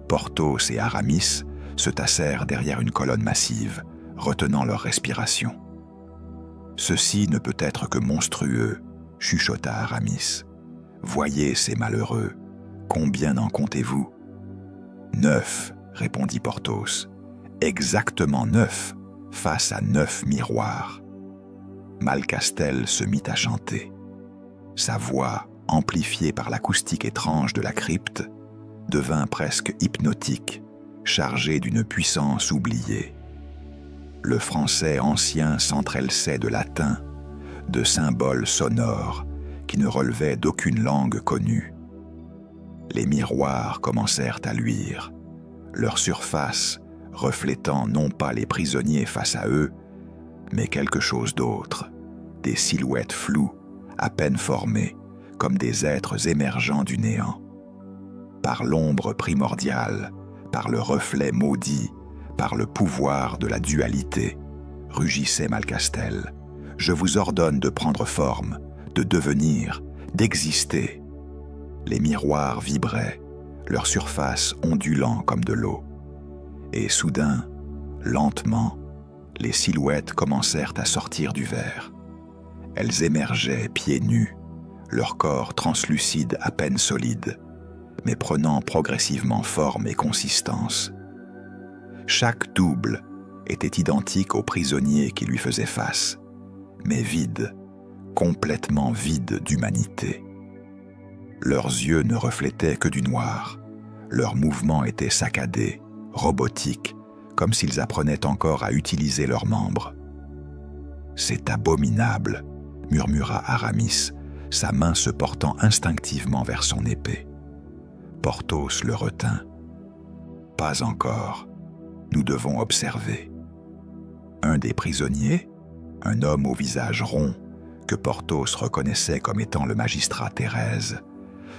Porthos et Aramis se tassèrent derrière une colonne massive, retenant leur respiration. « Ceci ne peut être que monstrueux, » chuchota Aramis. « Voyez ces malheureux, combien en comptez-vous » ? « 9, répondit Porthos. « Exactement 9, face à 9 miroirs. » Malcastel se mit à chanter. Sa voix, amplifiée par l'acoustique étrange de la crypte, devint presque hypnotique, chargée d'une puissance oubliée. Le français ancien s'entrelçait de latin, de symboles sonores qui ne relevaient d'aucune langue connue. Les miroirs commencèrent à luire, leur surface reflétant non pas les prisonniers face à eux, mais quelque chose d'autre, des silhouettes floues, à peine formées, comme des êtres émergeants du néant. Par l'ombre primordiale, par le reflet maudit, par le pouvoir de la dualité, rugissait Malcastel. « Je vous ordonne de prendre forme, de devenir, d'exister. » Les miroirs vibraient, leur surface ondulant comme de l'eau. Et soudain, lentement, les silhouettes commencèrent à sortir du verre. Elles émergeaient pieds nus, leur corps translucide à peine solide, mais prenant progressivement forme et consistance. Chaque double était identique au prisonnier qui lui faisait face, mais vide, complètement vide d'humanité. Leurs yeux ne reflétaient que du noir. Leurs mouvements étaient saccadés, robotiques, comme s'ils apprenaient encore à utiliser leurs membres. « C'est abominable », murmura Aramis, sa main se portant instinctivement vers son épée. Porthos le retint. « Pas encore. Nous devons observer. » Un des prisonniers, un homme au visage rond, que Porthos reconnaissait comme étant le magistrat Thérèse,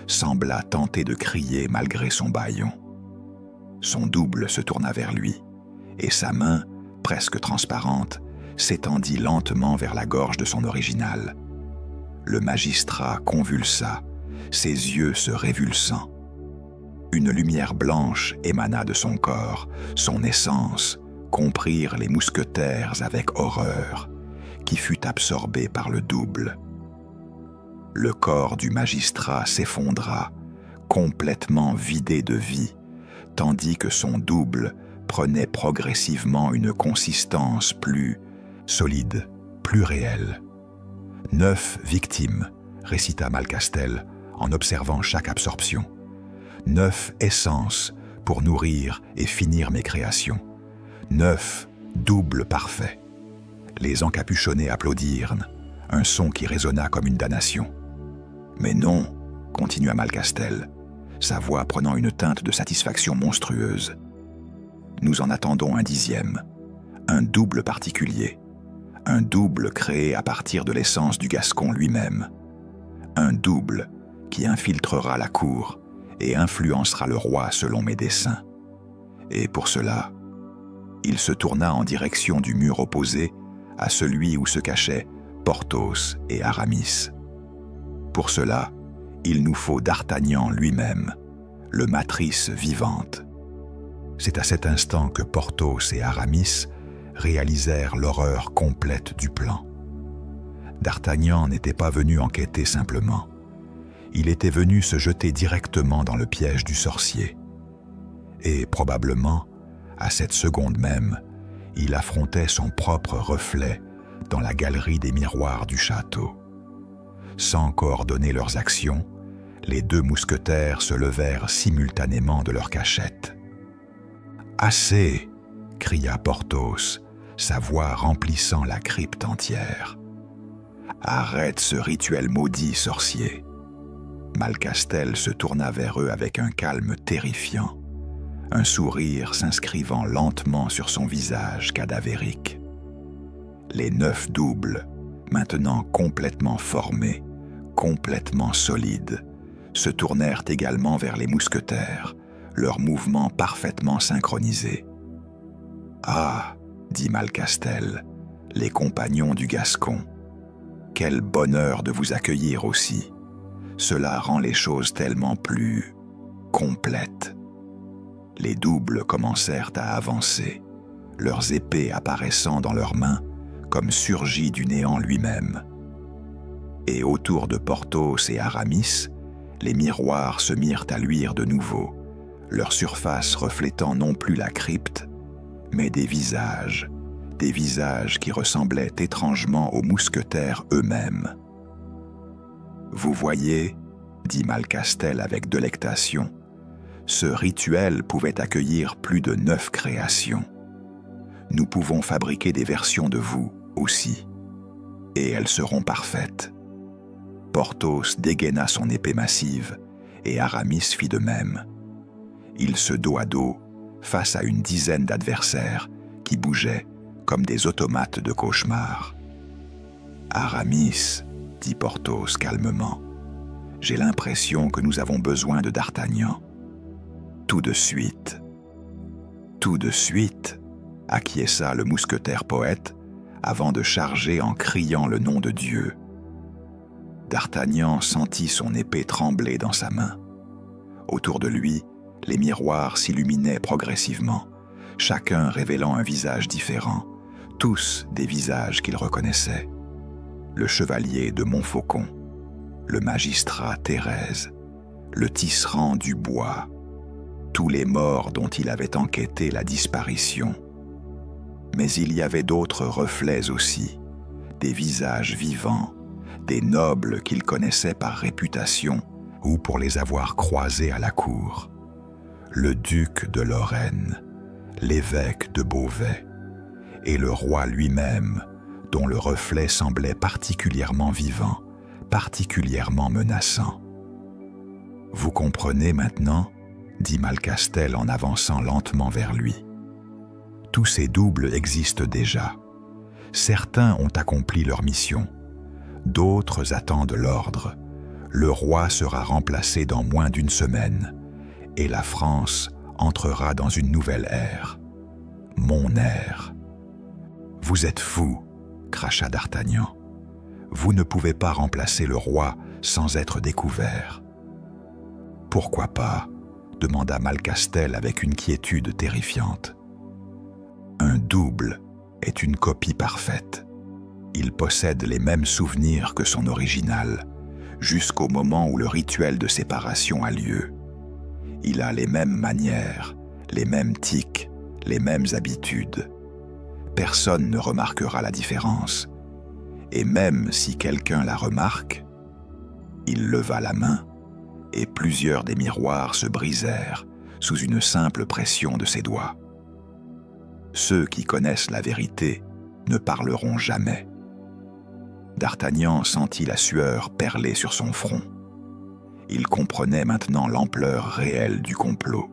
sembla tenter de crier malgré son bâillon. Son double se tourna vers lui, et sa main, presque transparente, s'étendit lentement vers la gorge de son original. Le magistrat convulsa, ses yeux se révulsant. Une lumière blanche émana de son corps, son essence, comprirent les mousquetaires avec horreur, qui fut absorbé par le double. Le corps du magistrat s'effondra, complètement vidé de vie, tandis que son double prenait progressivement une consistance plus solide, plus réelle. 9 victimes, récita Malcastel en observant chaque absorption. 9 essences pour nourrir et finir mes créations. 9 doubles parfaits. Les encapuchonnés applaudirent, un son qui résonna comme une damnation. « Mais non », continua Malcastel, sa voix prenant une teinte de satisfaction monstrueuse. « Nous en attendons un 10e, un double particulier, un double créé à partir de l'essence du Gascon lui-même, un double qui infiltrera la cour et influencera le roi selon mes desseins. Et pour cela, il se tourna en direction du mur opposé à celui où se cachaient Porthos et Aramis. Pour cela, il nous faut d'Artagnan lui-même, le matrice vivante. » C'est à cet instant que Porthos et Aramis réalisèrent l'horreur complète du plan. D'Artagnan n'était pas venu enquêter simplement. Il était venu se jeter directement dans le piège du sorcier. Et probablement, à cette seconde même, il affrontait son propre reflet dans la galerie des miroirs du château. Sans coordonner leurs actions, les 2 mousquetaires se levèrent simultanément de leur cachette. « Assez !» cria Porthos, sa voix remplissant la crypte entière. « Arrête ce rituel maudit, sorcier !» Malcastel se tourna vers eux avec un calme terrifiant, un sourire s'inscrivant lentement sur son visage cadavérique. Les 9 doubles, maintenant complètement formés, complètement solides, se tournèrent également vers les mousquetaires, leurs mouvements parfaitement synchronisés. « Ah !» dit Malcastel, « les compagnons du Gascon, quel bonheur de vous accueillir aussi. Cela rend les choses tellement plus complètes. » Les doubles commencèrent à avancer, leurs épées apparaissant dans leurs mains comme surgies du néant lui-même. Et autour de Porthos et Aramis, les miroirs se mirent à luire de nouveau, leur surface reflétant non plus la crypte, mais des visages qui ressemblaient étrangement aux mousquetaires eux-mêmes. « Vous voyez, » dit Malcastel avec délectation, « ce rituel pouvait accueillir plus de 9 créations. Nous pouvons fabriquer des versions de vous aussi, et elles seront parfaites. » Porthos dégaina son épée massive, et Aramis fit de même. Ils se dos à dos, face à une dizaine d'adversaires qui bougeaient comme des automates de cauchemar. « Aramis, » dit Porthos calmement, « j'ai l'impression que nous avons besoin de d'Artagnan. » « Tout de suite. »« Tout de suite » acquiesça le mousquetaire poète avant de charger en criant le nom de Dieu. D'Artagnan sentit son épée trembler dans sa main. Autour de lui, les miroirs s'illuminaient progressivement, chacun révélant un visage différent, tous des visages qu'il reconnaissait. Le chevalier de Montfaucon, le magistrat Thérèse, le tisserand Dubois, tous les morts dont il avait enquêté la disparition. Mais il y avait d'autres reflets aussi, des visages vivants, des nobles qu'il connaissait par réputation, ou pour les avoir croisés à la cour. Le duc de Lorraine, l'évêque de Beauvais, et le roi lui-même, dont le reflet semblait particulièrement vivant, particulièrement menaçant. « Vous comprenez maintenant ?» dit Malcastel en avançant lentement vers lui. « Tous ces doubles existent déjà. Certains ont accompli leur mission, d'autres attendent l'ordre. Le roi sera remplacé dans moins d'une semaine, et la France entrera dans une nouvelle ère. Mon ère. »« Vous êtes fou, » cracha d'Artagnan. « Vous ne pouvez pas remplacer le roi sans être découvert. »« Pourquoi pas ?» demanda Malcastel avec une quiétude terrifiante. « Un double est une copie parfaite. Il possède les mêmes souvenirs que son original, jusqu'au moment où le rituel de séparation a lieu. Il a les mêmes manières, les mêmes tics, les mêmes habitudes. Personne ne remarquera la différence. Et même si quelqu'un la remarque, » il leva la main, et plusieurs des miroirs se brisèrent sous une simple pression de ses doigts. Ceux qui connaissent la vérité ne parleront jamais. D'Artagnan sentit la sueur perler sur son front. Il comprenait maintenant l'ampleur réelle du complot.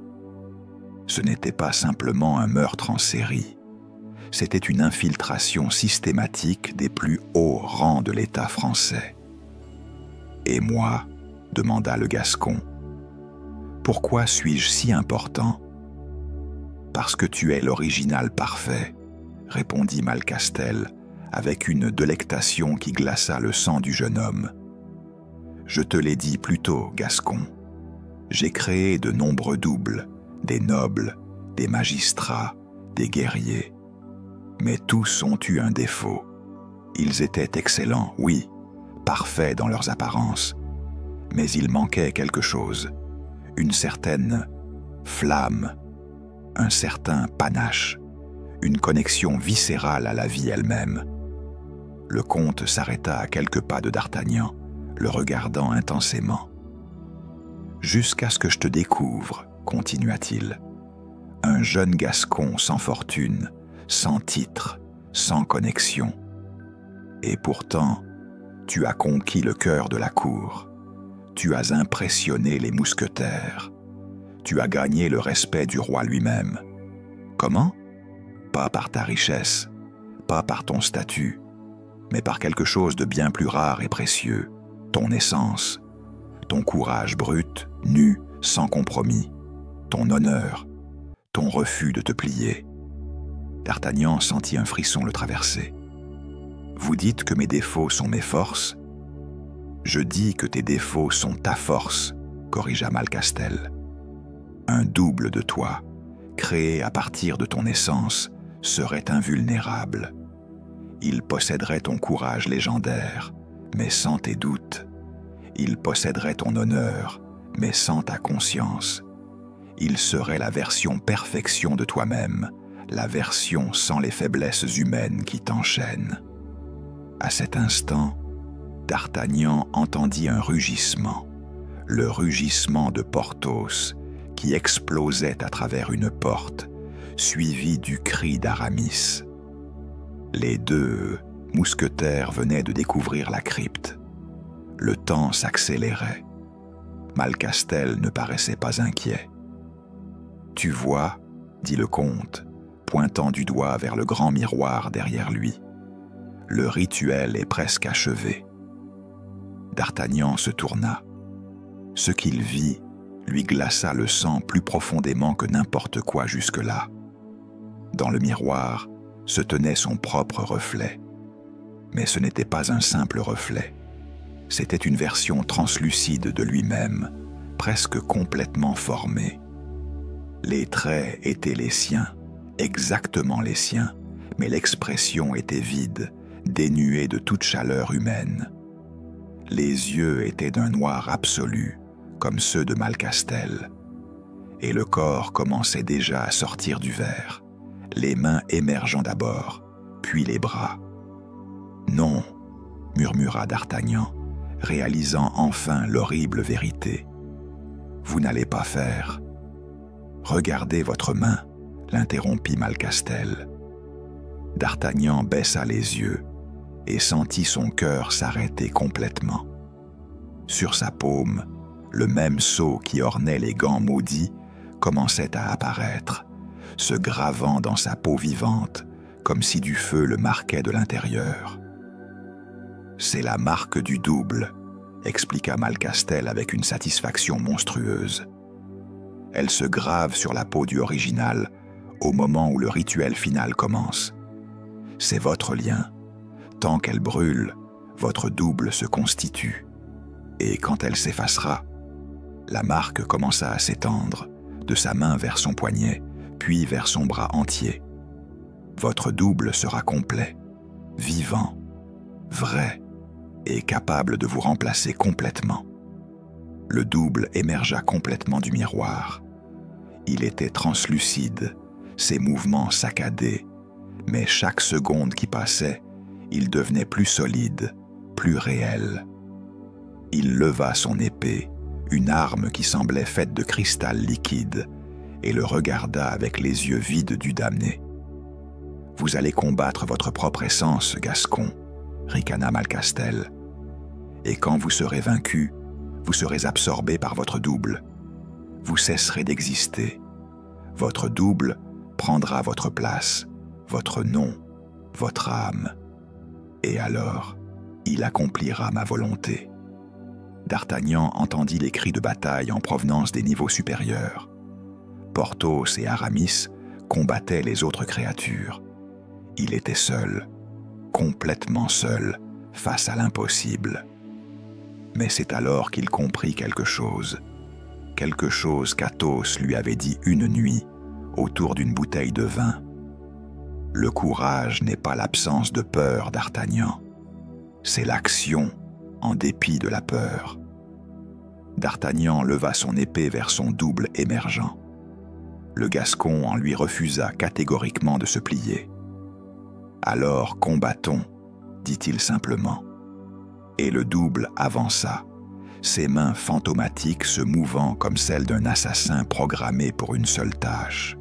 Ce n'était pas simplement un meurtre en série. C'était une infiltration systématique des plus hauts rangs de l'État français. « Et moi ?» demanda le Gascon. « Pourquoi suis-je si important ?»« Parce que tu es l'original parfait, » répondit Malcastel, avec une délectation qui glaça le sang du jeune homme. « Je te l'ai dit plus tôt, Gascon. J'ai créé de nombreux doubles, des nobles, des magistrats, des guerriers. Mais tous ont eu un défaut. Ils étaient excellents, oui, parfaits dans leurs apparences. Mais il manquait quelque chose, une certaine flamme, un certain panache, une connexion viscérale à la vie elle-même. » Le comte s'arrêta à quelques pas de d'Artagnan, le regardant intensément. « Jusqu'à ce que je te découvre, » continua-t-il, « un jeune Gascon sans fortune, sans titre, sans connexion. Et pourtant, tu as conquis le cœur de la cour. Tu as impressionné les mousquetaires. Tu as gagné le respect du roi lui-même. Comment? Pas par ta richesse, pas par ton statut, mais par quelque chose de bien plus rare et précieux, ton essence, ton courage brut, nu, sans compromis, ton honneur, ton refus de te plier. » D'Artagnan sentit un frisson le traverser. « Vous dites que mes défauts sont mes forces? Je dis que tes défauts sont ta force, » corrigea Malcastel. « Un double de toi, créé à partir de ton essence, serait invulnérable. Il posséderait ton courage légendaire, mais sans tes doutes. Il posséderait ton honneur, mais sans ta conscience. Il serait la version perfection de toi-même, la version sans les faiblesses humaines qui t'enchaînent. » À cet instant, D'Artagnan entendit un rugissement, le rugissement de Porthos, qui explosait à travers une porte, suivi du cri d'Aramis. Les deux mousquetaires venaient de découvrir la crypte. Le temps s'accélérait. Malcastel ne paraissait pas inquiet. « Tu vois, » dit le comte, pointant du doigt vers le grand miroir derrière lui. « Le rituel est presque achevé. » D'Artagnan se tourna. Ce qu'il vit lui glaça le sang plus profondément que n'importe quoi jusque-là. Dans le miroir se tenait son propre reflet. Mais ce n'était pas un simple reflet. C'était une version translucide de lui-même, presque complètement formée. Les traits étaient les siens, exactement les siens, mais l'expression était vide, dénuée de toute chaleur humaine. Les yeux étaient d'un noir absolu, comme ceux de Malcastel, et le corps commençait déjà à sortir du verre, les mains émergeant d'abord, puis les bras. « Non » murmura d'Artagnan, réalisant enfin l'horrible vérité. Vous n'allez pas faire. Regardez votre main, l'interrompit Malcastel. D'Artagnan baissa les yeux et sentit son cœur s'arrêter complètement. Sur sa paume, le même sceau qui ornait les gants maudits commençait à apparaître, se gravant dans sa peau vivante, comme si du feu le marquait de l'intérieur. « C'est la marque du double », expliqua Malcastel avec une satisfaction monstrueuse. « Elle se grave sur la peau du original au moment où le rituel final commence. C'est votre lien. Tant qu'elle brûle, votre double se constitue. Et quand elle s'effacera, la marque commença à s'étendre, de sa main vers son poignet, puis vers son bras entier. Votre double sera complet, vivant, vrai et capable de vous remplacer complètement. » Le double émergea complètement du miroir. Il était translucide, ses mouvements saccadés, mais chaque seconde qui passait, il devenait plus solide, plus réel. Il leva son épée, une arme qui semblait faite de cristal liquide, et le regarda avec les yeux vides du damné. « Vous allez combattre votre propre essence, Gascon, » ricana Malcastel. « Et quand vous serez vaincu, vous serez absorbé par votre double. Vous cesserez d'exister. Votre double prendra votre place, votre nom, votre âme. Et alors, il accomplira ma volonté. » D'Artagnan entendit les cris de bataille en provenance des niveaux supérieurs. Porthos et Aramis combattaient les autres créatures. Il était seul, complètement seul, face à l'impossible. Mais c'est alors qu'il comprit quelque chose qu'Athos lui avait dit une nuit, autour d'une bouteille de vin. Le courage n'est pas l'absence de peur, d'Artagnan. C'est l'action en dépit de la peur. D'Artagnan leva son épée vers son double émergent. Le Gascon en lui refusa catégoriquement de se plier. « Alors combattons, dit-il simplement. » Et le double avança, ses mains fantomatiques se mouvant comme celles d'un assassin programmé pour une seule tâche,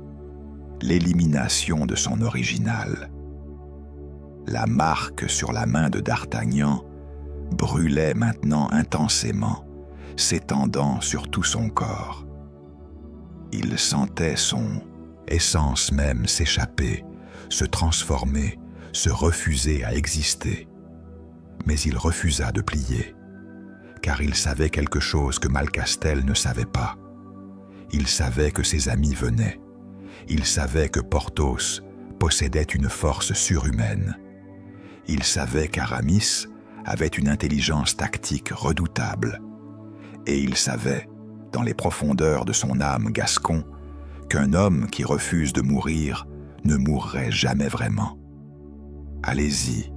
l'élimination de son original. La marque sur la main de d'Artagnan brûlait maintenant intensément, s'étendant sur tout son corps. Il sentait son essence même s'échapper, se transformer, se refuser à exister. Mais il refusa de plier, car il savait quelque chose que Malcastel ne savait pas. Il savait que ses amis venaient. Il savait que Porthos possédait une force surhumaine. Il savait qu'Aramis avait une intelligence tactique redoutable. Et il savait, dans les profondeurs de son âme gascon, qu'un homme qui refuse de mourir ne mourrait jamais vraiment. « Allez-y »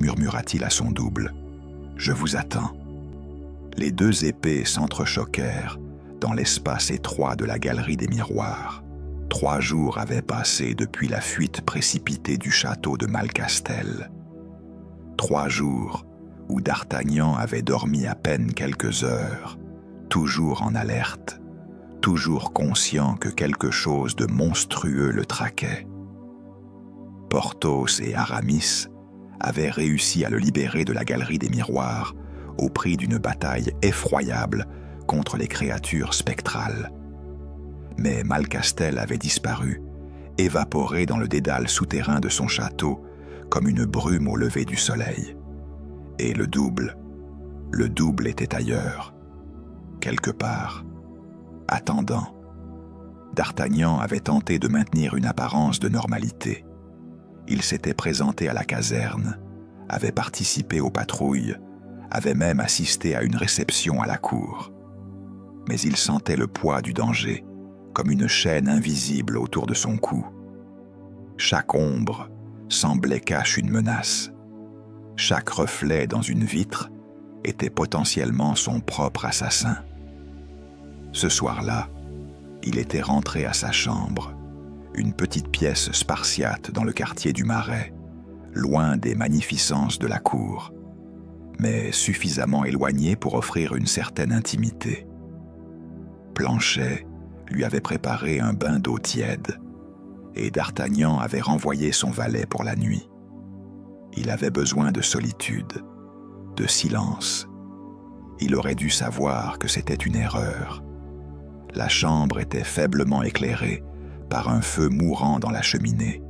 murmura-t-il à son double. « Je vous attends. » Les deux épées s'entrechoquèrent dans l'espace étroit de la galerie des miroirs. 3 jours avaient passé depuis la fuite précipitée du château de Malcastel. 3 jours où d'Artagnan avait dormi à peine quelques heures, toujours en alerte, toujours conscient que quelque chose de monstrueux le traquait. Porthos et Aramis avaient réussi à le libérer de la galerie des miroirs au prix d'une bataille effroyable contre les créatures spectrales. Mais Malcastel avait disparu, évaporé dans le dédale souterrain de son château comme une brume au lever du soleil. Et le double était ailleurs, quelque part, attendant. D'Artagnan avait tenté de maintenir une apparence de normalité. Il s'était présenté à la caserne, avait participé aux patrouilles, avait même assisté à une réception à la cour. Mais il sentait le poids du danger, comme une chaîne invisible autour de son cou. Chaque ombre semblait cacher une menace. Chaque reflet dans une vitre était potentiellement son propre assassin. Ce soir-là, il était rentré à sa chambre, une petite pièce spartiate dans le quartier du Marais, loin des magnificences de la cour. mais suffisamment éloigné pour offrir une certaine intimité. Planchet lui avait préparé un bain d'eau tiède, et d'Artagnan avait renvoyé son valet pour la nuit. Il avait besoin de solitude, de silence. Il aurait dû savoir que c'était une erreur. La chambre était faiblement éclairée par un feu mourant dans la cheminée.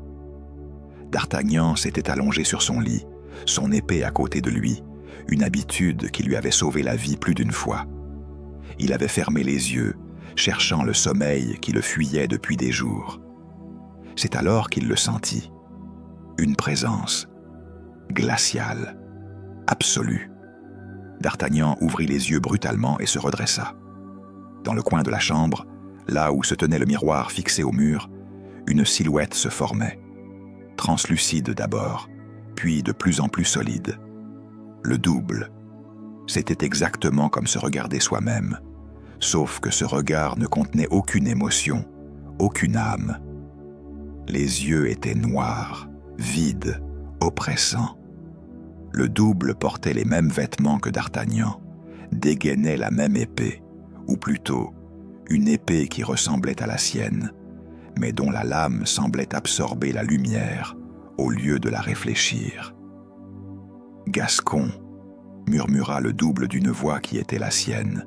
D'Artagnan s'était allongé sur son lit, son épée à côté de lui, une habitude qui lui avait sauvé la vie plus d'une fois. Il avait fermé les yeux, cherchant le sommeil qui le fuyait depuis des jours. C'est alors qu'il le sentit. Une présence, glaciale, absolue. D'Artagnan ouvrit les yeux brutalement et se redressa. Dans le coin de la chambre, là où se tenait le miroir fixé au mur, une silhouette se formait. Translucide d'abord, puis de plus en plus solide. Le double. C'était exactement comme se regarder soi-même, sauf que ce regard ne contenait aucune émotion, aucune âme. Les yeux étaient noirs, vides, oppressants. Le double portait les mêmes vêtements que d'Artagnan, dégainait la même épée, ou plutôt, une épée qui ressemblait à la sienne, mais dont la lame semblait absorber la lumière au lieu de la réfléchir. « Gascon !» murmura le double d'une voix qui était la sienne,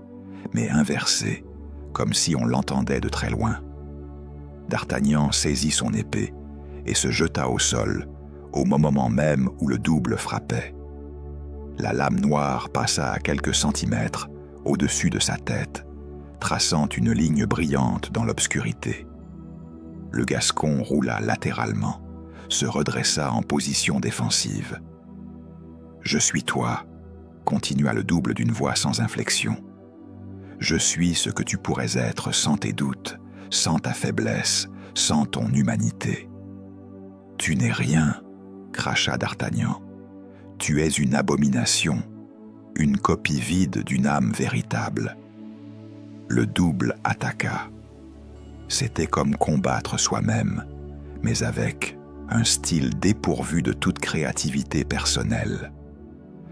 mais inversée, comme si on l'entendait de très loin. D'Artagnan saisit son épée et se jeta au sol, au moment même où le double frappait. La lame noire passa à quelques centimètres au-dessus de sa tête, traçant une ligne brillante dans l'obscurité. Le Gascon roula latéralement, se redressa en position défensive. « Je suis toi », continua le double d'une voix sans inflexion. « Je suis ce que tu pourrais être sans tes doutes, sans ta faiblesse, sans ton humanité. »« Tu n'es rien », cracha d'Artagnan. « Tu es une abomination, une copie vide d'une âme véritable. » Le double attaqua. C'était comme combattre soi-même, mais avec un style dépourvu de toute créativité personnelle.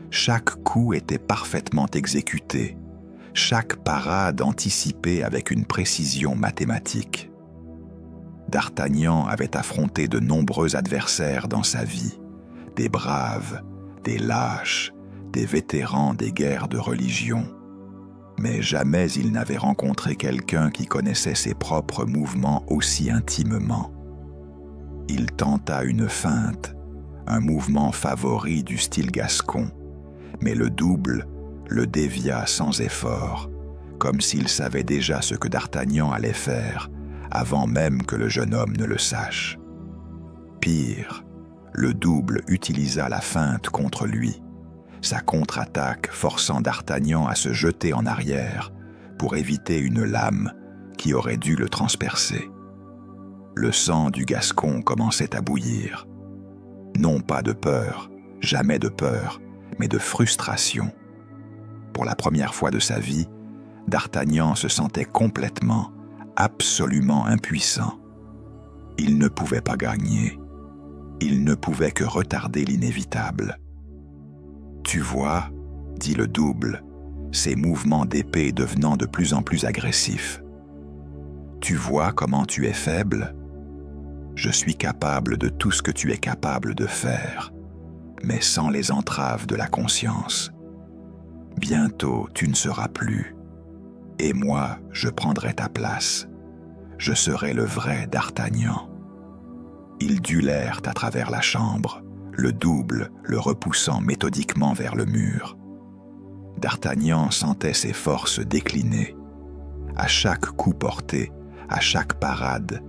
Chaque coup était parfaitement exécuté, chaque parade anticipée avec une précision mathématique. D'Artagnan avait affronté de nombreux adversaires dans sa vie, des braves, des lâches, des vétérans des guerres de religion. Mais jamais il n'avait rencontré quelqu'un qui connaissait ses propres mouvements aussi intimement. Il tenta une feinte, un mouvement favori du style gascon, mais le double le dévia sans effort, comme s'il savait déjà ce que d'Artagnan allait faire, avant même que le jeune homme ne le sache. Pire, le double utilisa la feinte contre lui, sa contre-attaque forçant d'Artagnan à se jeter en arrière pour éviter une lame qui aurait dû le transpercer. Le sang du Gascon commençait à bouillir. Non pas de peur, jamais de peur, mais de frustration. Pour la première fois de sa vie, d'Artagnan se sentait complètement, absolument impuissant. Il ne pouvait pas gagner. Il ne pouvait que retarder l'inévitable. « Tu vois, » dit le double, ses mouvements d'épée devenant de plus en plus agressifs. « Tu vois comment tu es faible ? Je suis capable de tout ce que tu es capable de faire, mais sans les entraves de la conscience. Bientôt, tu ne seras plus, et moi, je prendrai ta place. Je serai le vrai d'Artagnan. » Ils duelèrent à travers la chambre, le double le repoussant méthodiquement vers le mur. D'Artagnan sentait ses forces décliner. À chaque coup porté, à chaque parade,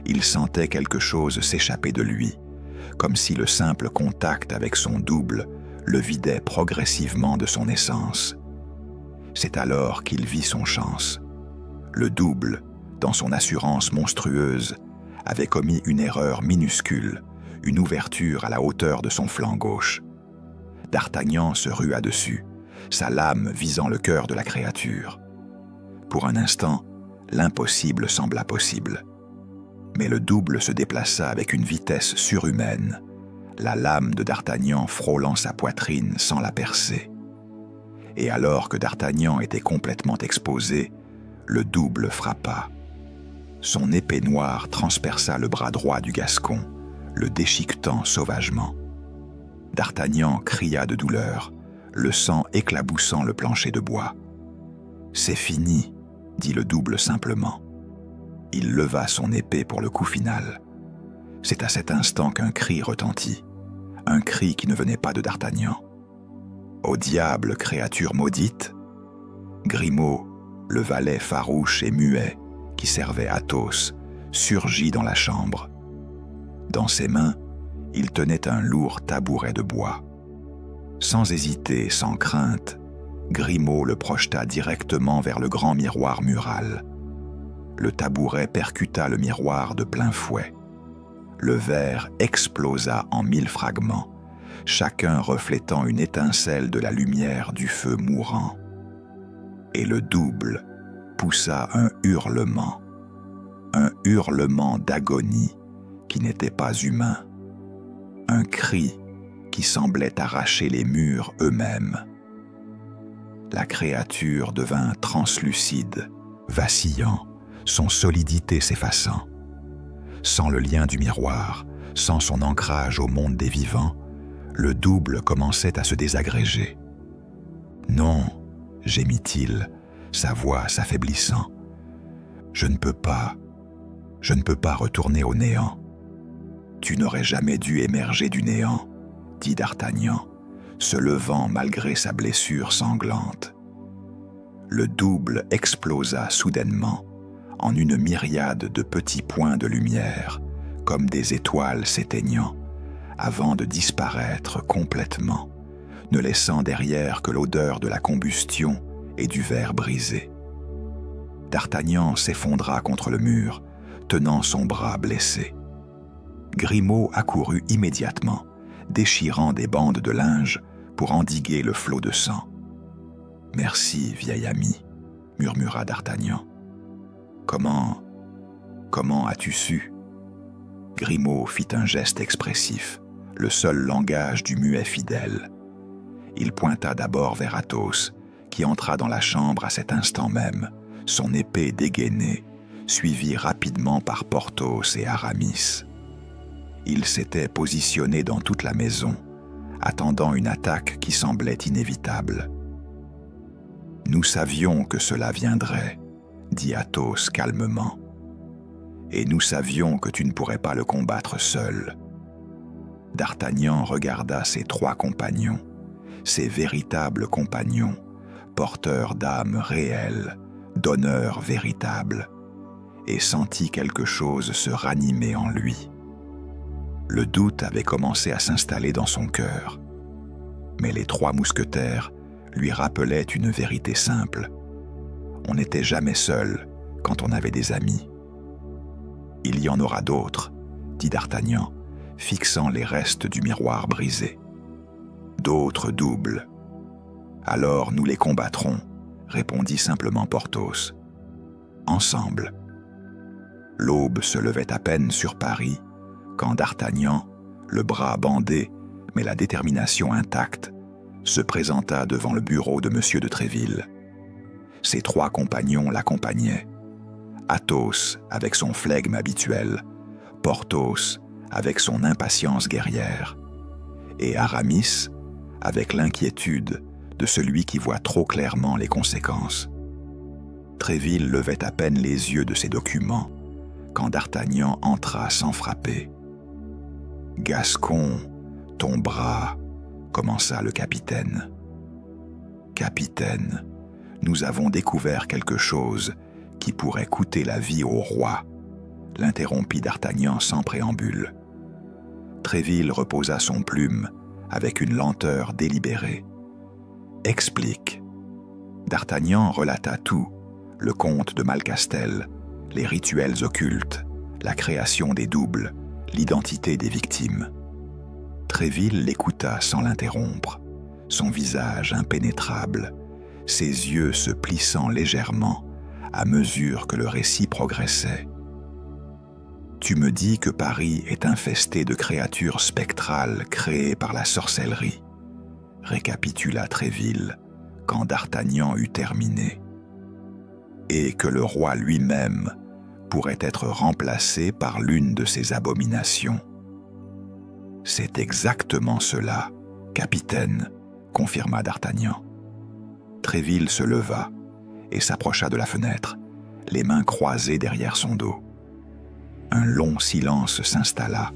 il sentait quelque chose s'échapper de lui, comme si le simple contact avec son double le vidait progressivement de son essence. C'est alors qu'il vit son chance. Le double, dans son assurance monstrueuse, avait commis une erreur minuscule, une ouverture à la hauteur de son flanc gauche. D'Artagnan se rua dessus, sa lame visant le cœur de la créature. Pour un instant, l'impossible sembla possible. Mais le double se déplaça avec une vitesse surhumaine, la lame de d'Artagnan frôlant sa poitrine sans la percer. et alors que d'Artagnan était complètement exposé, le double frappa. Son épée noire transperça le bras droit du Gascon, le déchiquetant sauvagement. D'Artagnan cria de douleur, le sang éclaboussant le plancher de bois. « C'est fini », dit le double simplement. Il leva son épée pour le coup final. C'est à cet instant qu'un cri retentit, un cri qui ne venait pas de d'Artagnan. « Au diable, créature maudite !» Grimaud, le valet farouche et muet qui servait Athos, surgit dans la chambre. Dans ses mains, il tenait un lourd tabouret de bois. Sans hésiter, sans crainte, Grimaud le projeta directement vers le grand miroir mural. Le tabouret percuta le miroir de plein fouet. Le verre explosa en 1000 fragments, chacun reflétant une étincelle de la lumière du feu mourant. Et le double poussa un hurlement d'agonie qui n'était pas humain, un cri qui semblait arracher les murs eux-mêmes. La créature devint translucide, vacillant, son solidité s'effaçant. Sans le lien du miroir, sans son ancrage au monde des vivants, le double commençait à se désagréger. « Non », gémit-il, sa voix s'affaiblissant. « Je ne peux pas retourner au néant. »« Tu n'aurais jamais dû émerger du néant, » dit d'Artagnan, se levant malgré sa blessure sanglante. Le double explosa soudainement en une myriade de petits points de lumière, comme des étoiles s'éteignant, avant de disparaître complètement, ne laissant derrière que l'odeur de la combustion et du verre brisé. D'Artagnan s'effondra contre le mur, tenant son bras blessé. Grimaud accourut immédiatement, déchirant des bandes de linge pour endiguer le flot de sang. « Merci, vieil ami, » murmura d'Artagnan. « Comment as-tu su ?» Grimaud fit un geste expressif, le seul langage du muet fidèle. Il pointa d'abord vers Athos, qui entra dans la chambre à cet instant même, son épée dégainée, suivie rapidement par Porthos et Aramis. Ils s'étaient positionnés dans toute la maison, attendant une attaque qui semblait inévitable. « Nous savions que cela viendrait, » dit Athos calmement. « Et nous savions que tu ne pourrais pas le combattre seul. » D'Artagnan regarda ses 3 compagnons, ses véritables compagnons, porteurs d'âme réelle, d'honneur véritable, et sentit quelque chose se ranimer en lui. Le doute avait commencé à s'installer dans son cœur, mais les 3 mousquetaires lui rappelaient une vérité simple. On n'était jamais seul quand on avait des amis. « Il y en aura d'autres, » dit d'Artagnan, fixant les restes du miroir brisé. « D'autres doubles. »« Alors nous les combattrons, » répondit simplement Porthos. « Ensemble. » L'aube se levait à peine sur Paris, quand d'Artagnan, le bras bandé, mais la détermination intacte, se présenta devant le bureau de M. de Tréville. Ses 3 compagnons l'accompagnaient. Athos avec son flegme habituel, Porthos avec son impatience guerrière, et Aramis avec l'inquiétude de celui qui voit trop clairement les conséquences. Tréville levait à peine les yeux de ses documents quand d'Artagnan entra sans frapper. « Gascon, ton bras, » commença le capitaine. « Capitaine, nous avons découvert quelque chose qui pourrait coûter la vie au roi, » l'interrompit d'Artagnan sans préambule. Tréville reposa son plume avec une lenteur délibérée. « Explique. » D'Artagnan relata tout, le comte de Malcastel, les rituels occultes, la création des doubles, l'identité des victimes. Tréville l'écouta sans l'interrompre, son visage impénétrable, ses yeux se plissant légèrement à mesure que le récit progressait. « Tu me dis que Paris est infesté de créatures spectrales créées par la sorcellerie, » récapitula Tréville, quand d'Artagnan eut terminé, et que le roi lui-même pourrait être remplacé par l'une de ces abominations. « C'est exactement cela, capitaine, » confirma d'Artagnan. Tréville se leva et s'approcha de la fenêtre, les mains croisées derrière son dos. Un long silence s'installa,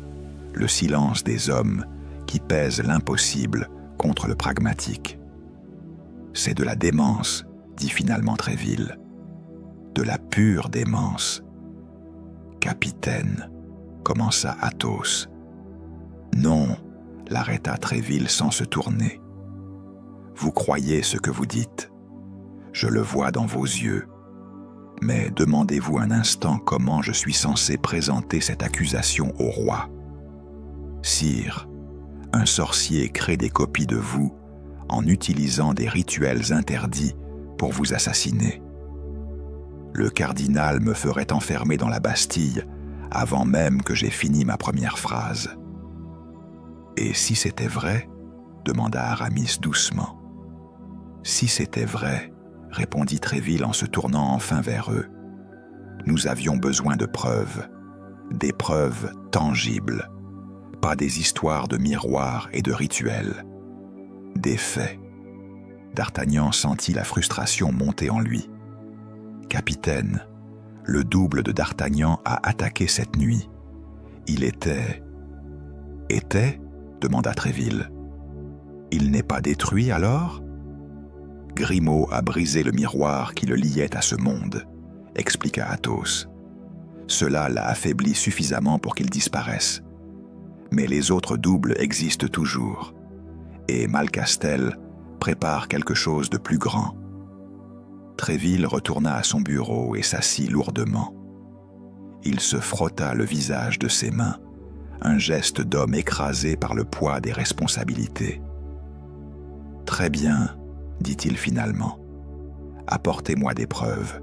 le silence des hommes qui pèsent l'impossible contre le pragmatique. « C'est de la démence, » dit finalement Tréville. « De la pure démence. »« Capitaine, » commença Athos. « Non, » l'arrêta Tréville sans se tourner. « Vous croyez ce que vous dites. Je le vois dans vos yeux. Mais demandez-vous un instant comment je suis censé présenter cette accusation au roi. Sire, un sorcier crée des copies de vous en utilisant des rituels interdits pour vous assassiner. Le cardinal me ferait enfermer dans la Bastille avant même que j'aie fini ma première phrase. »« Et si c'était vrai ?» demanda Aramis doucement. « Si c'était vrai, » répondit Tréville en se tournant enfin vers eux, « nous avions besoin de preuves, des preuves tangibles, pas des histoires de miroirs et de rituels, des faits. » D'Artagnan sentit la frustration monter en lui. « Capitaine, le double de d'Artagnan a attaqué cette nuit. Il était... »« Était ?» demanda Tréville. « Il n'est pas détruit alors ?»« Grimaud a brisé le miroir qui le liait à ce monde, » expliqua Athos. « Cela l'a affaibli suffisamment pour qu'il disparaisse. Mais les autres doubles existent toujours, et Malcastel prépare quelque chose de plus grand. » Tréville retourna à son bureau et s'assit lourdement. Il se frotta le visage de ses mains, un geste d'homme écrasé par le poids des responsabilités. « Très bien, » dit-il finalement. « Apportez-moi des preuves.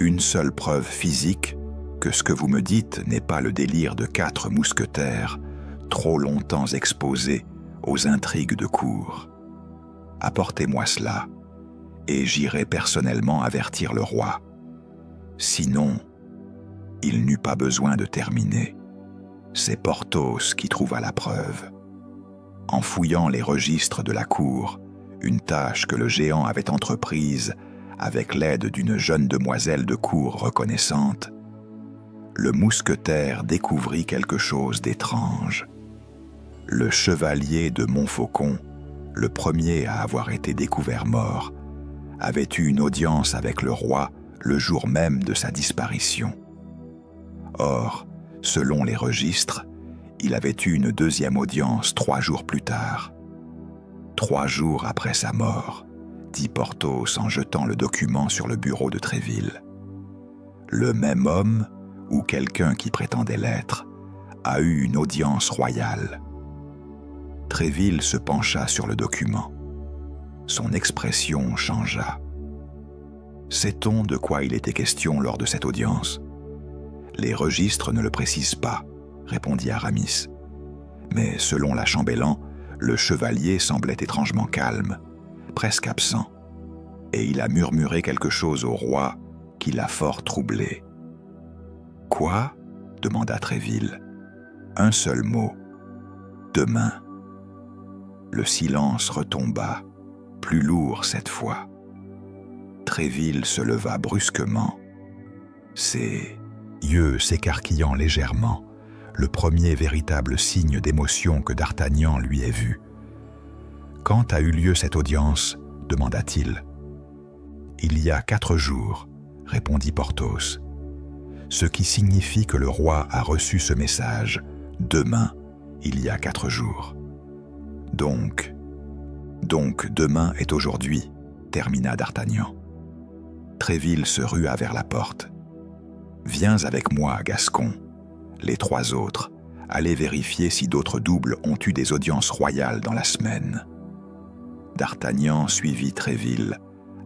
Une seule preuve physique que ce que vous me dites n'est pas le délire de 4 mousquetaires trop longtemps exposés aux intrigues de cour. Apportez-moi cela, et j'irai personnellement avertir le roi. Sinon, il n'eut pas besoin de terminer. C'est Porthos qui trouva la preuve. En fouillant les registres de la cour, une tâche que le géant avait entreprise avec l'aide d'une jeune demoiselle de cour reconnaissante, le mousquetaire découvrit quelque chose d'étrange. Le chevalier de Montfaucon, le premier à avoir été découvert mort, avait eu une audience avec le roi le jour même de sa disparition. Or, selon les registres, il avait eu une deuxième audience 3 jours plus tard. 3 jours après sa mort, dit Porthos en jetant le document sur le bureau de Tréville. Le même homme, ou quelqu'un qui prétendait l'être, a eu une audience royale. Tréville se pencha sur le document. Son expression changea. « Sait-on de quoi il était question lors de cette audience ? » « Les registres ne le précisent pas, » répondit Aramis. Mais selon la chambellan, le chevalier semblait étrangement calme, presque absent, et il a murmuré quelque chose au roi qui l'a fort troublé. « Quoi ?» demanda Tréville. « Un seul mot. Demain. » Le silence retomba, plus lourd cette fois. Tréville se leva brusquement. Ses yeux s'écarquillant légèrement, le premier véritable signe d'émotion que d'Artagnan lui ait vu. « Quand a eu lieu cette audience ?» demanda-t-il. « Il y a 4 jours, » répondit Porthos. « Ce qui signifie que le roi a reçu ce message demain, il y a 4 jours. Donc demain est aujourd'hui, » termina d'Artagnan. Tréville se rua vers la porte. « Viens avec moi, Gascon. Les 3 autres, allez vérifier si d'autres doubles ont eu des audiences royales dans la semaine. » D'Artagnan suivit Tréville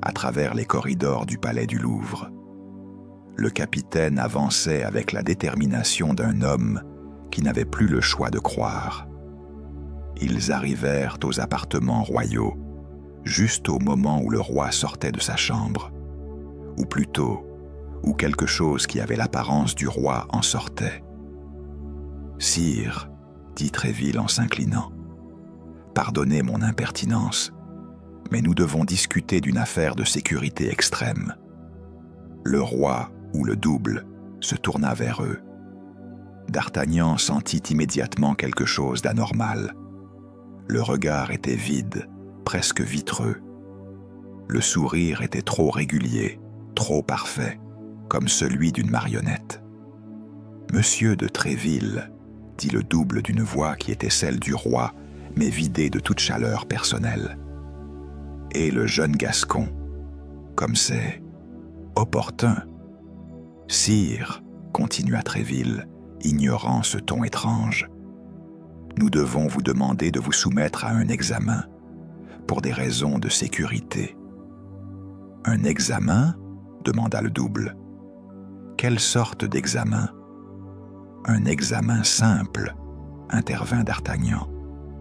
à travers les corridors du palais du Louvre. Le capitaine avançait avec la détermination d'un homme qui n'avait plus le choix de croire. Ils arrivèrent aux appartements royaux, juste au moment où le roi sortait de sa chambre, ou plutôt, où quelque chose qui avait l'apparence du roi en sortait. « Sire, dit Tréville en s'inclinant, pardonnez mon impertinence, mais nous devons discuter d'une affaire de sécurité extrême. » Le roi, ou le double, se tourna vers eux. D'Artagnan sentit immédiatement quelque chose d'anormal. Le regard était vide, presque vitreux. Le sourire était trop régulier, trop parfait, comme celui d'une marionnette. « Monsieur de Tréville, » dit le double d'une voix qui était celle du roi, mais vidée de toute chaleur personnelle. Et le jeune Gascon, comme c'est opportun. « Sire, » continua Tréville, ignorant ce ton étrange, « nous devons vous demander de vous soumettre à un examen, pour des raisons de sécurité. »« Un examen ?» demanda le double. « Quelle sorte d'examen ?»« Un examen simple, » intervint d'Artagnan.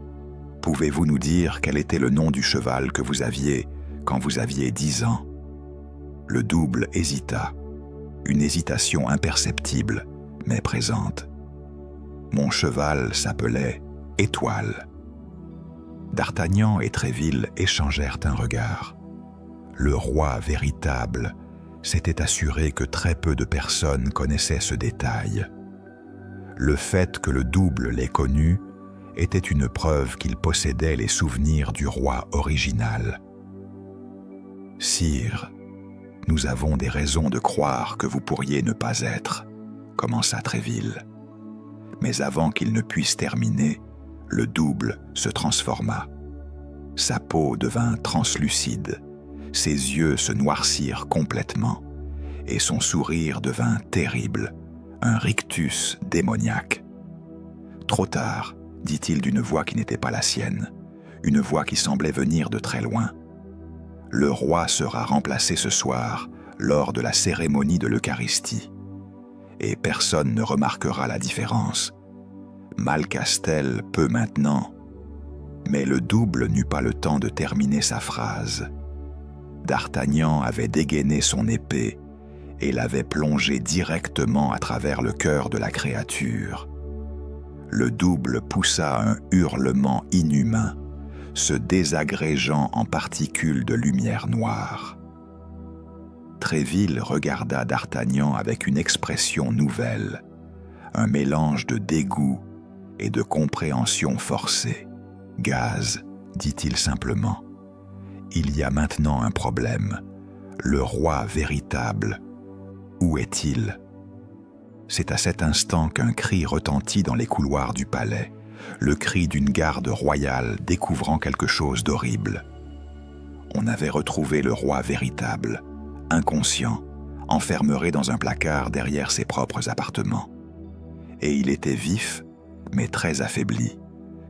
« Pouvez-vous nous dire quel était le nom du cheval que vous aviez quand vous aviez 10 ans ?» Le double hésita, une hésitation imperceptible, mais présente. « Mon cheval s'appelait Étoile. » D'Artagnan et Tréville échangèrent un regard. Le roi véritable s'était assuré que très peu de personnes connaissaient ce détail. Le fait que le double l'ait connu était une preuve qu'il possédait les souvenirs du roi original. « Sire, nous avons des raisons de croire que vous pourriez ne pas être, » commença Tréville. Mais avant qu'il ne puisse terminer, le double se transforma. Sa peau devint translucide, ses yeux se noircirent complètement, et son sourire devint terrible, un rictus démoniaque. « Trop tard, » dit-il d'une voix qui n'était pas la sienne, une voix qui semblait venir de très loin. « Le roi sera remplacé ce soir lors de la cérémonie de l'Eucharistie, et personne ne remarquera la différence. Malcastel peut maintenant... » Mais le double n'eut pas le temps de terminer sa phrase. D'Artagnan avait dégainé son épée et l'avait plongée directement à travers le cœur de la créature. Le double poussa un hurlement inhumain, se désagrégeant en particules de lumière noire. Tréville regarda d'Artagnan avec une expression nouvelle, un mélange de dégoût et de compréhension forcée. « Gaz, » dit-il simplement, « il y a maintenant un problème. Le roi véritable, où est-il » C'est à cet instant qu'un cri retentit dans les couloirs du palais, le cri d'une garde royale découvrant quelque chose d'horrible. On avait retrouvé le roi véritable, inconscient, enfermé dans un placard derrière ses propres appartements. Et il était vif, mais très affaibli,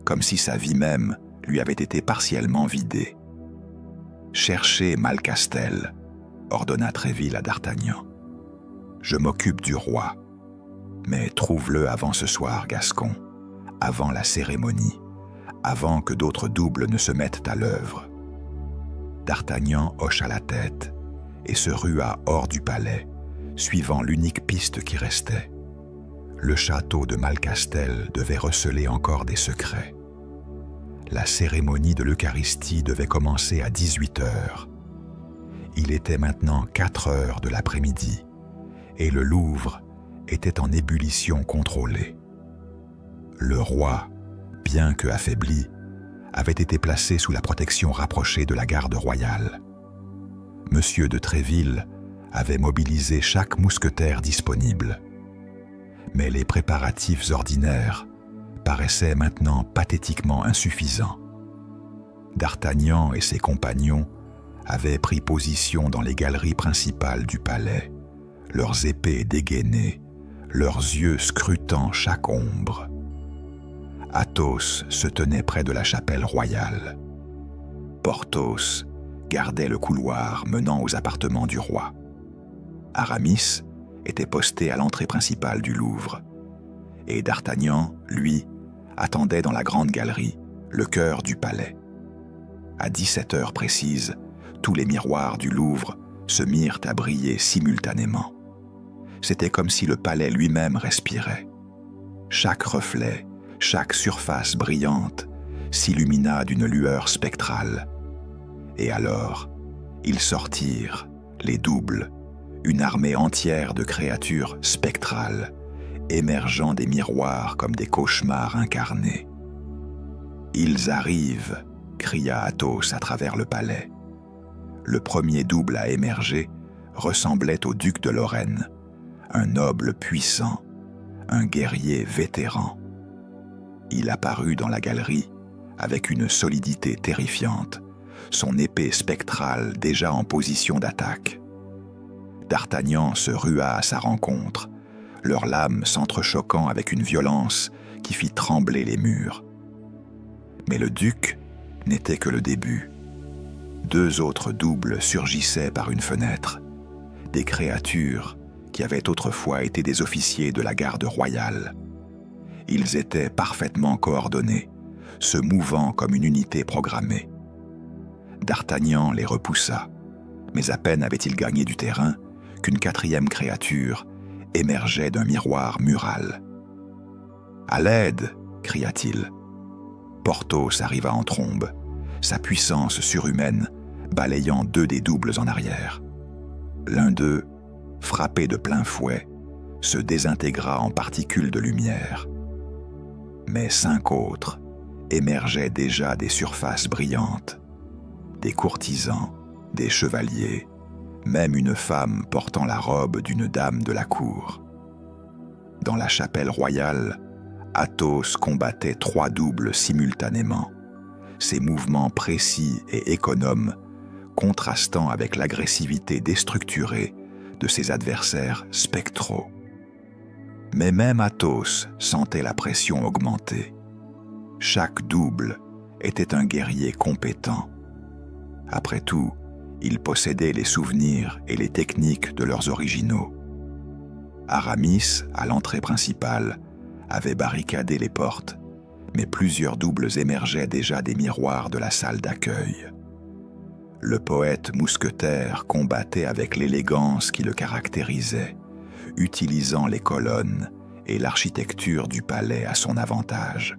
comme si sa vie même lui avait été partiellement vidée. « Cherchez Malcastel, » ordonna Tréville à d'Artagnan. « Je m'occupe du roi, mais trouve-le avant ce soir, Gascon, avant la cérémonie, avant que d'autres doubles ne se mettent à l'œuvre. » D'Artagnan hocha la tête et se rua hors du palais, suivant l'unique piste qui restait. Le château de Malcastel devait receler encore des secrets. La cérémonie de l'Eucharistie devait commencer à 18 heures. Il était maintenant 4 heures de l'après-midi, et le Louvre était en ébullition contrôlée. Le roi, bien que affaibli, avait été placé sous la protection rapprochée de la garde royale. Monsieur de Tréville avait mobilisé chaque mousquetaire disponible. Mais les préparatifs ordinaires paraissaient maintenant pathétiquement insuffisants. D'Artagnan et ses compagnons avaient pris position dans les galeries principales du palais, leurs épées dégainées, leurs yeux scrutant chaque ombre. Athos se tenait près de la chapelle royale. Porthos gardait le couloir menant aux appartements du roi. Aramis était posté à l'entrée principale du Louvre, et d'Artagnan, lui, attendait dans la grande galerie, le cœur du palais. À 17 heures précises, tous les miroirs du Louvre se mirent à briller simultanément. C'était comme si le palais lui-même respirait. Chaque reflet, chaque surface brillante s'illumina d'une lueur spectrale. Et alors, ils sortirent, les doubles, une armée entière de créatures spectrales, émergeant des miroirs comme des cauchemars incarnés. « Ils arrivent !» cria Athos à travers le palais. Le premier double à émerger ressemblait au duc de Lorraine, un noble puissant, un guerrier vétéran. Il apparut dans la galerie avec une solidité terrifiante, son épée spectrale déjà en position d'attaque. D'Artagnan se rua à sa rencontre, leurs lames s'entrechoquant avec une violence qui fit trembler les murs. Mais le duc n'était que le début. Deux autres doubles surgissaient par une fenêtre, des créatures qui avaient autrefois été des officiers de la garde royale. Ils étaient parfaitement coordonnés, se mouvant comme une unité programmée. D'Artagnan les repoussa, mais à peine avait-il gagné du terrain qu'une quatrième créature émergeait d'un miroir mural. « À l'aide !» cria-t-il. Porthos arriva en trombe, sa puissance surhumaine balayant deux des doubles en arrière. L'un d'eux, frappé de plein fouet, se désintégra en particules de lumière. Mais 5 autres émergeaient déjà des surfaces brillantes, des courtisans, des chevaliers, même une femme portant la robe d'une dame de la cour. Dans la chapelle royale, Athos combattait 3 doubles simultanément, ses mouvements précis et économes contrastant avec l'agressivité déstructurée de ses adversaires spectraux. Mais même Athos sentait la pression augmenter. Chaque double était un guerrier compétent. Après tout, ils possédaient les souvenirs et les techniques de leurs originaux. Aramis, à l'entrée principale, avait barricadé les portes, mais plusieurs doubles émergeaient déjà des miroirs de la salle d'accueil. Le poète mousquetaire combattait avec l'élégance qui le caractérisait, utilisant les colonnes et l'architecture du palais à son avantage.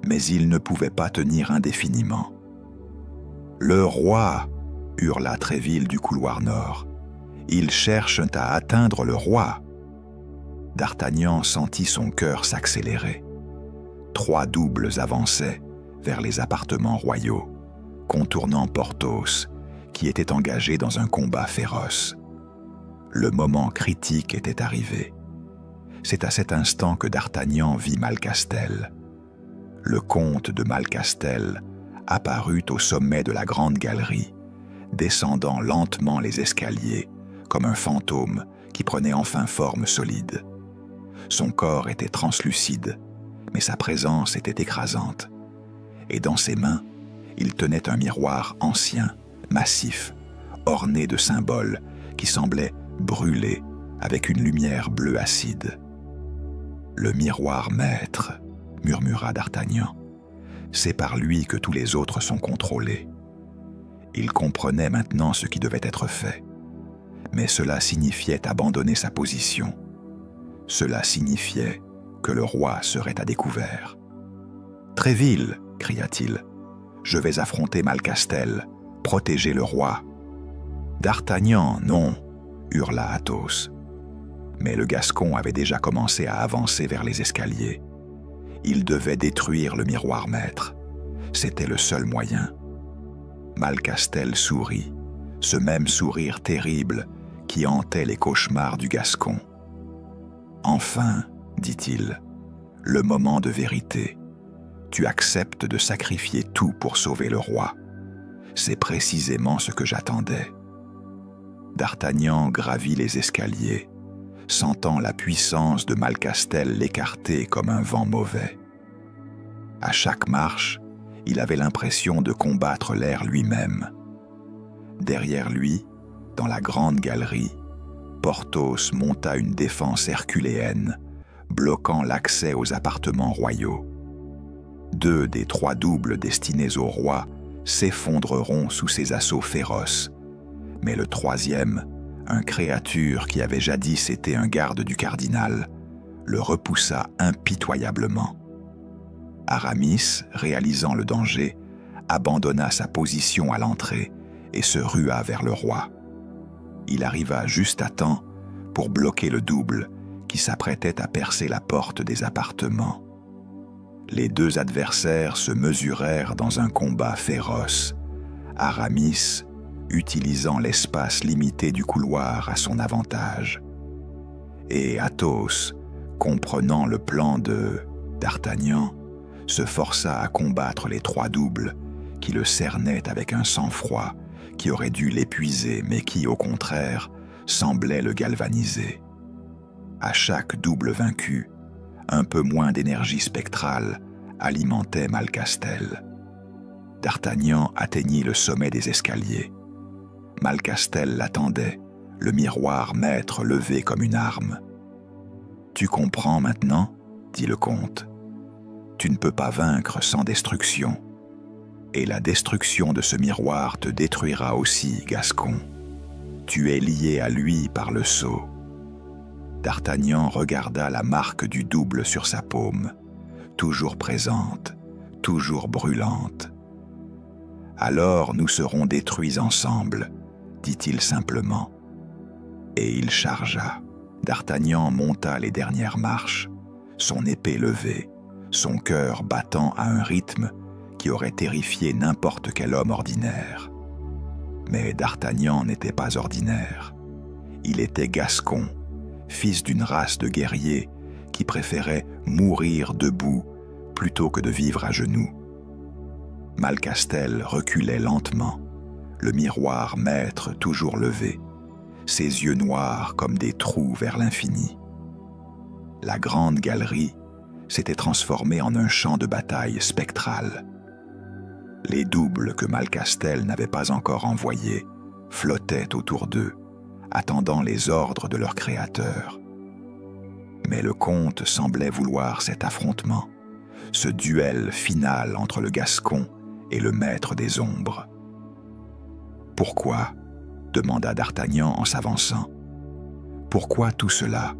Mais il ne pouvait pas tenir indéfiniment. « Le roi !» hurla Tréville du couloir nord. « Ils cherchent à atteindre le roi !» D'Artagnan sentit son cœur s'accélérer. 3 doubles avançaient vers les appartements royaux, contournant Porthos, qui était engagé dans un combat féroce. Le moment critique était arrivé. C'est à cet instant que D'Artagnan vit Malcastel. Le comte de Malcastel apparut au sommet de la grande galerie, descendant lentement les escaliers, comme un fantôme qui prenait enfin forme solide. Son corps était translucide, mais sa présence était écrasante. Et dans ses mains, il tenait un miroir ancien, massif, orné de symboles qui semblaient brûler avec une lumière bleue acide. « Le miroir maître », murmura D'Artagnan. « C'est par lui que tous les autres sont contrôlés. » Il comprenait maintenant ce qui devait être fait. Mais cela signifiait abandonner sa position. Cela signifiait que le roi serait à découvert. « Tréville !» cria-t-il. « Je vais affronter Malcastel, protéger le roi. »« D'Artagnan, non !» hurla Athos. Mais le Gascon avait déjà commencé à avancer vers les escaliers. Il devait détruire le miroir maître. C'était le seul moyen. Malcastel sourit, ce même sourire terrible qui hantait les cauchemars du Gascon. « Enfin, dit-il, le moment de vérité. Tu acceptes de sacrifier tout pour sauver le roi. C'est précisément ce que j'attendais. » D'Artagnan gravit les escaliers, sentant la puissance de Malcastel l'écarter comme un vent mauvais. À chaque marche, il avait l'impression de combattre l'air lui-même. Derrière lui, dans la grande galerie, Porthos monta une défense herculéenne, bloquant l'accès aux appartements royaux. 2 des 3 doubles destinés au roi s'effondreront sous ses assauts féroces. Mais le troisième, un créature qui avait jadis été un garde du cardinal, le repoussa impitoyablement. Aramis, réalisant le danger, abandonna sa position à l'entrée et se rua vers le roi. Il arriva juste à temps pour bloquer le double qui s'apprêtait à percer la porte des appartements. Les deux adversaires se mesurèrent dans un combat féroce, Aramis utilisant l'espace limité du couloir à son avantage. Et Athos, comprenant le plan d'Artagnan, se força à combattre les trois doubles qui le cernaient avec un sang-froid qui aurait dû l'épuiser mais qui, au contraire, semblait le galvaniser. À chaque double vaincu, un peu moins d'énergie spectrale alimentait Malcastel. D'Artagnan atteignit le sommet des escaliers. Malcastel l'attendait, le miroir maître levé comme une arme. « Tu comprends maintenant ?» dit le comte. « Tu ne peux pas vaincre sans destruction. Et la destruction de ce miroir te détruira aussi, Gascon. Tu es lié à lui par le sceau. » D'Artagnan regarda la marque du double sur sa paume, toujours présente, toujours brûlante. « Alors nous serons détruits ensemble, » dit-il simplement. Et il chargea. D'Artagnan monta les dernières marches, son épée levée, son cœur battant à un rythme qui aurait terrifié n'importe quel homme ordinaire. Mais D'Artagnan n'était pas ordinaire. Il était gascon, fils d'une race de guerriers qui préférait mourir debout plutôt que de vivre à genoux. Malcastel reculait lentement, le miroir maître toujours levé, ses yeux noirs comme des trous vers l'infini. La grande galerie s'était transformée en un champ de bataille spectral. Les doubles que Malcastel n'avait pas encore envoyés flottaient autour d'eux, attendant les ordres de leur créateur. Mais le comte semblait vouloir cet affrontement, ce duel final entre le Gascon et le maître des ombres. « Pourquoi ?» demanda d'Artagnan en s'avançant. « Pourquoi tout cela?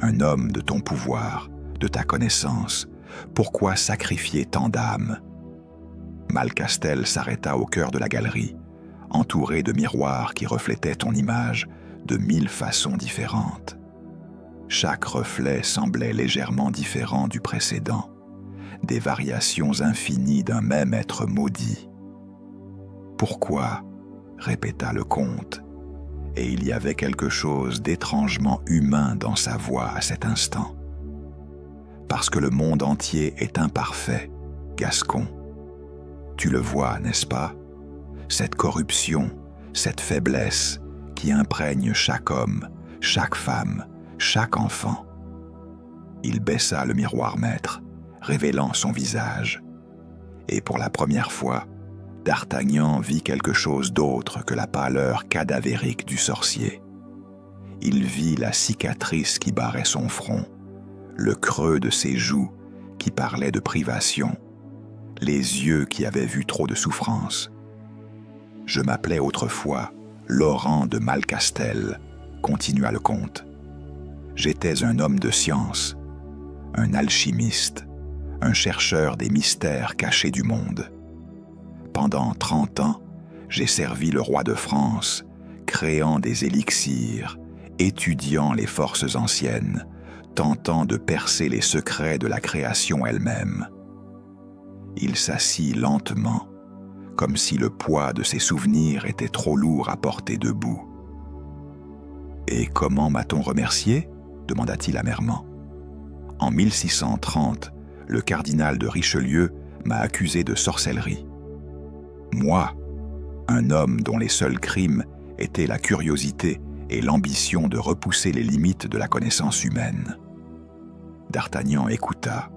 Un homme de ton pouvoir, de ta connaissance, pourquoi sacrifier tant d'âmes ?» Malcastel s'arrêta au cœur de la galerie, entouré de miroirs qui reflétaient ton image de 1000 façons différentes. Chaque reflet semblait légèrement différent du précédent, des variations infinies d'un même être maudit. « Pourquoi ?» répéta le comte, et il y avait quelque chose d'étrangement humain dans sa voix à cet instant. « Parce que le monde entier est imparfait, Gascon. Tu le vois, n'est-ce pas? Cette corruption, cette faiblesse qui imprègne chaque homme, chaque femme, chaque enfant. » Il baissa le miroir maître, révélant son visage. Et pour la première fois, D'Artagnan vit quelque chose d'autre que la pâleur cadavérique du sorcier. Il vit la cicatrice qui barrait son front, le creux de ses joues qui parlait de privation, les yeux qui avaient vu trop de souffrance. « Je m'appelais autrefois Laurent de Malcastel, » continua le comte. « J'étais un homme de science, un alchimiste, un chercheur des mystères cachés du monde. Pendant 30 ans, j'ai servi le roi de France, créant des élixirs, étudiant les forces anciennes, tentant de percer les secrets de la création elle-même. » Il s'assit lentement, comme si le poids de ses souvenirs était trop lourd à porter debout. « Et comment m'a-t-on remercié ?» demanda-t-il amèrement. « En 1630, le cardinal de Richelieu m'a accusé de sorcellerie. Moi, un homme dont les seuls crimes étaient la curiosité et l'ambition de repousser les limites de la connaissance humaine. » D'Artagnan écouta,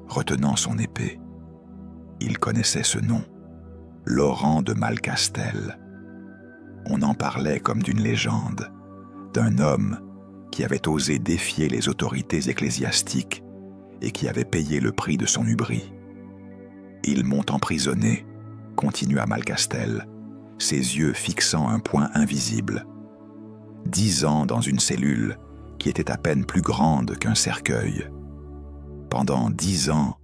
retenant son épée. Il connaissait ce nom, Laurent de Malcastel. On en parlait comme d'une légende, d'un homme qui avait osé défier les autorités ecclésiastiques et qui avait payé le prix de son hubris. Ils m'ont emprisonné, continua Malcastel, ses yeux fixant un point invisible. 10 ans dans une cellule qui était à peine plus grande qu'un cercueil. Pendant 10 ans,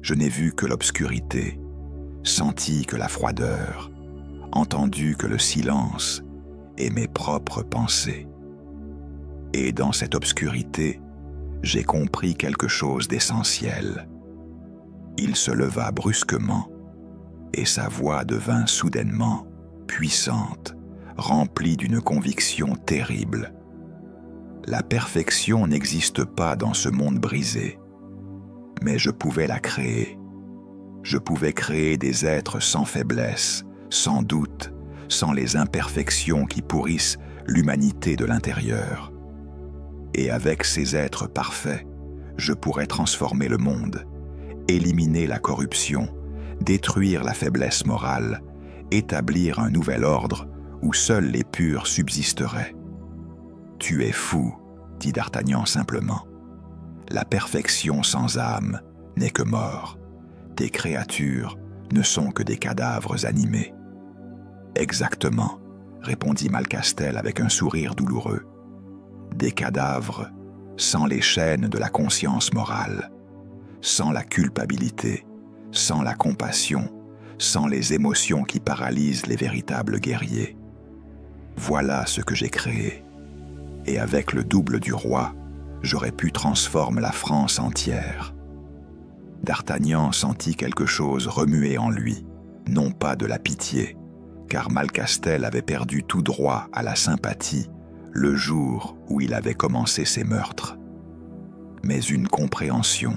je n'ai vu que l'obscurité, senti que la froideur, entendu que le silence et mes propres pensées. Et dans cette obscurité, j'ai compris quelque chose d'essentiel. Il se leva brusquement, et sa voix devint soudainement puissante, remplie d'une conviction terrible. La perfection n'existe pas dans ce monde brisé, mais je pouvais la créer. Je pouvais créer des êtres sans faiblesse, sans doute, sans les imperfections qui pourrissent l'humanité de l'intérieur. Et avec ces êtres parfaits, je pourrais transformer le monde, éliminer la corruption, détruire la faiblesse morale, établir un nouvel ordre où seuls les purs subsisteraient. « Tu es fou, » dit D'Artagnan simplement. « La perfection sans âme n'est que mort. Tes créatures ne sont que des cadavres animés. » « Exactement, » répondit Malcastel avec un sourire douloureux. « Des cadavres sans les chaînes de la conscience morale, sans la culpabilité, sans la compassion, sans les émotions qui paralysent les véritables guerriers. Voilà ce que j'ai créé. Et avec le double du roi, j'aurais pu transformer la France entière. » D'Artagnan sentit quelque chose remuer en lui, non pas de la pitié, car Malcastel avait perdu tout droit à la sympathie le jour où il avait commencé ses meurtres, mais une compréhension.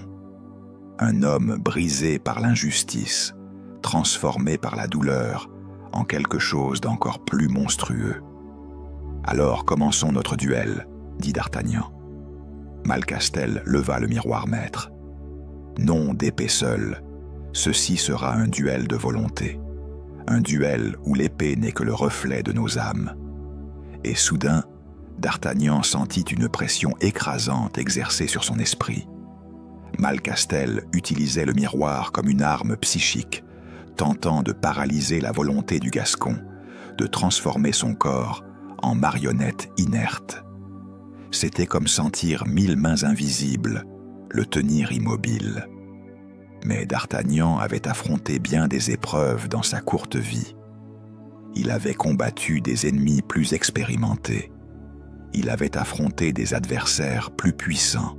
Un homme brisé par l'injustice, transformé par la douleur en quelque chose d'encore plus monstrueux. « Alors commençons notre duel, » dit D'Artagnan. Malcastel leva le miroir maître. « Non d'épée seule, ceci sera un duel de volonté, un duel où l'épée n'est que le reflet de nos âmes. » Et soudain, D'Artagnan sentit une pression écrasante exercée sur son esprit. Malcastel utilisait le miroir comme une arme psychique, tentant de paralyser la volonté du Gascon, de transformer son corps en marionnette inerte. C'était comme sentir 1000 mains invisibles le tenir immobile. Mais D'Artagnan avait affronté bien des épreuves dans sa courte vie. Il avait combattu des ennemis plus expérimentés. Il avait affronté des adversaires plus puissants.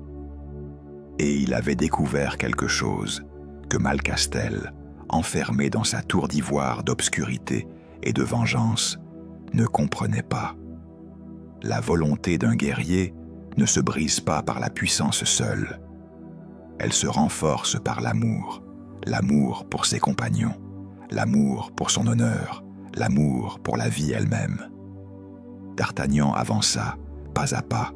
Et il avait découvert quelque chose que Malcastel, enfermé dans sa tour d'ivoire d'obscurité et de vengeance, ne comprenait pas. La volonté d'un guerrier ne se brise pas par la puissance seule. Elle se renforce par l'amour, l'amour pour ses compagnons, l'amour pour son honneur, l'amour pour la vie elle-même. D'Artagnan avança, pas à pas,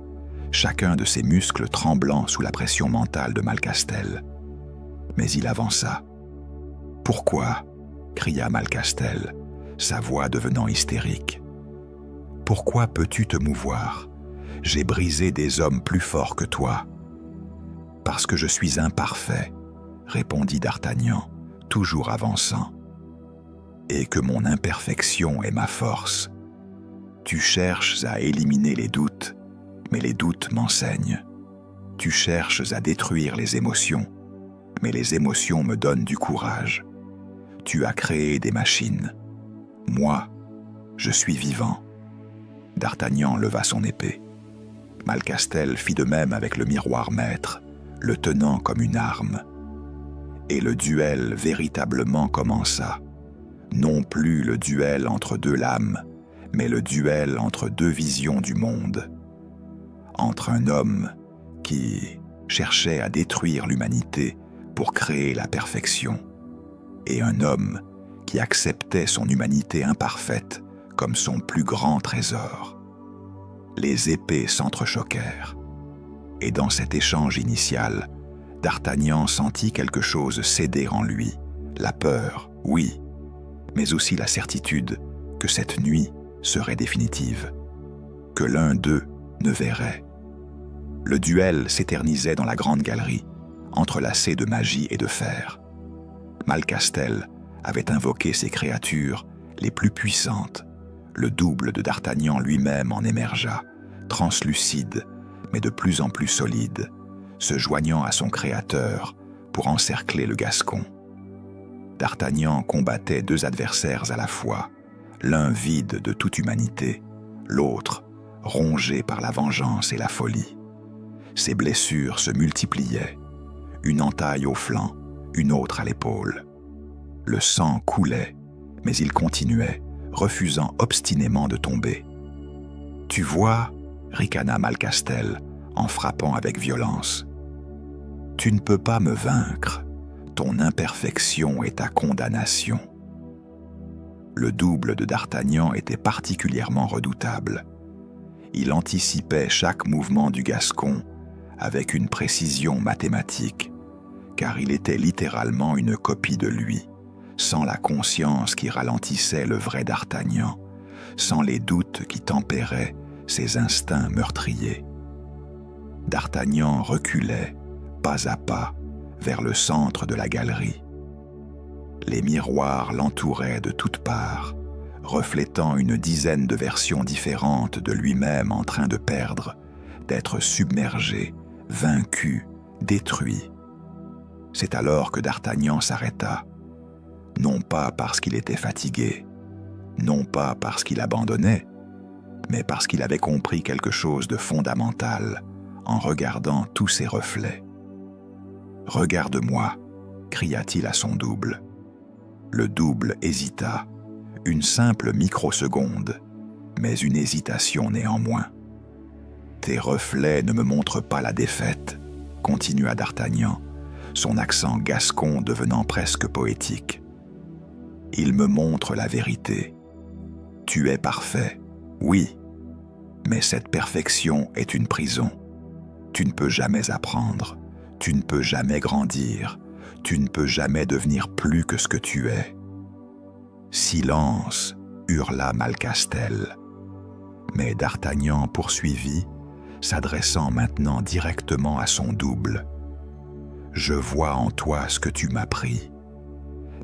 chacun de ses muscles tremblant sous la pression mentale de Malcastel. Mais il avança. « Pourquoi » cria Malcastel, sa voix devenant hystérique. « Pourquoi peux-tu te mouvoir? J'ai brisé des hommes plus forts que toi. »« Parce que je suis imparfait, » répondit D'Artagnan, toujours avançant. « Et que mon imperfection est ma force. Tu cherches à éliminer les doutes, mais les doutes m'enseignent. Tu cherches à détruire les émotions, mais les émotions me donnent du courage. Tu as créé des machines. Moi, je suis vivant. » D'Artagnan leva son épée. Malcastel fit de même avec le miroir maître, le tenant comme une arme. Et le duel véritablement commença. Non plus le duel entre deux lames, mais le duel entre deux visions du monde. Entre un homme qui cherchait à détruire l'humanité pour créer la perfection, et un homme qui acceptait son humanité imparfaite comme son plus grand trésor. Les épées s'entrechoquèrent, et dans cet échange initial, D'Artagnan sentit quelque chose céder en lui, la peur, oui, mais aussi la certitude que cette nuit serait définitive, que l'un d'eux ne verrait. Le duel s'éternisait dans la grande galerie, entrelacé de magie et de fer. Malcastel avait invoqué ses créatures les plus puissantes, le double de D'Artagnan lui-même en émergea, translucide, mais de plus en plus solide, se joignant à son créateur pour encercler le Gascon. D'Artagnan combattait deux adversaires à la fois, l'un vide de toute humanité, l'autre rongé par la vengeance et la folie. Ses blessures se multipliaient, une entaille au flanc, une autre à l'épaule. Le sang coulait, mais il continuait, refusant obstinément de tomber. « Tu vois » ricana Malcastel, en frappant avec violence. « Tu ne peux pas me vaincre. Ton imperfection est ta condamnation. » Le double de D'Artagnan était particulièrement redoutable. Il anticipait chaque mouvement du Gascon avec une précision mathématique, car il était littéralement une copie de lui, sans la conscience qui ralentissait le vrai D'Artagnan, sans les doutes qui tempéraient ses instincts meurtriers. D'Artagnan reculait, pas à pas, vers le centre de la galerie. Les miroirs l'entouraient de toutes parts, reflétant une dizaine de versions différentes de lui-même en train de perdre, d'être submergé, vaincu, détruit. C'est alors que D'Artagnan s'arrêta, non pas parce qu'il était fatigué, non pas parce qu'il abandonnait, mais parce qu'il avait compris quelque chose de fondamental en regardant tous ses reflets. « Regarde-moi » cria-t-il à son double. Le double hésita, une simple microseconde, mais une hésitation néanmoins. « Tes reflets ne me montrent pas la défaite » continua D'Artagnan, son accent gascon devenant presque poétique. « Ils me montrent la vérité. Tu es parfait, oui, mais cette perfection est une prison. Tu ne peux jamais apprendre, tu ne peux jamais grandir, tu ne peux jamais devenir plus que ce que tu es. » « Silence » hurla Malcastel. Mais D'Artagnan poursuivit, s'adressant maintenant directement à son double. « Je vois en toi ce que tu m'as pris,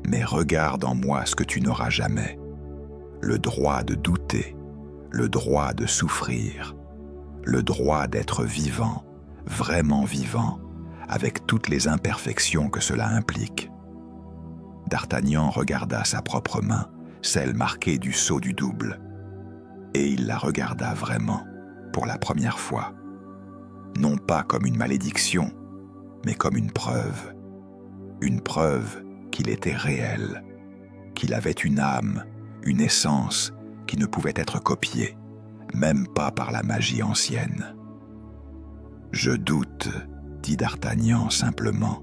mais regarde en moi ce que tu n'auras jamais. Le droit de douter, le droit de souffrir, le droit d'être vivant, vraiment vivant, avec toutes les imperfections que cela implique. » D'Artagnan regarda sa propre main, celle marquée du sceau du double, et il la regarda vraiment, pour la première fois, non pas comme une malédiction, mais comme une preuve qu'il était réel, qu'il avait une âme, une essence qui ne pouvait être copiée, même pas par la magie ancienne. « Je doute, » dit D'Artagnan simplement.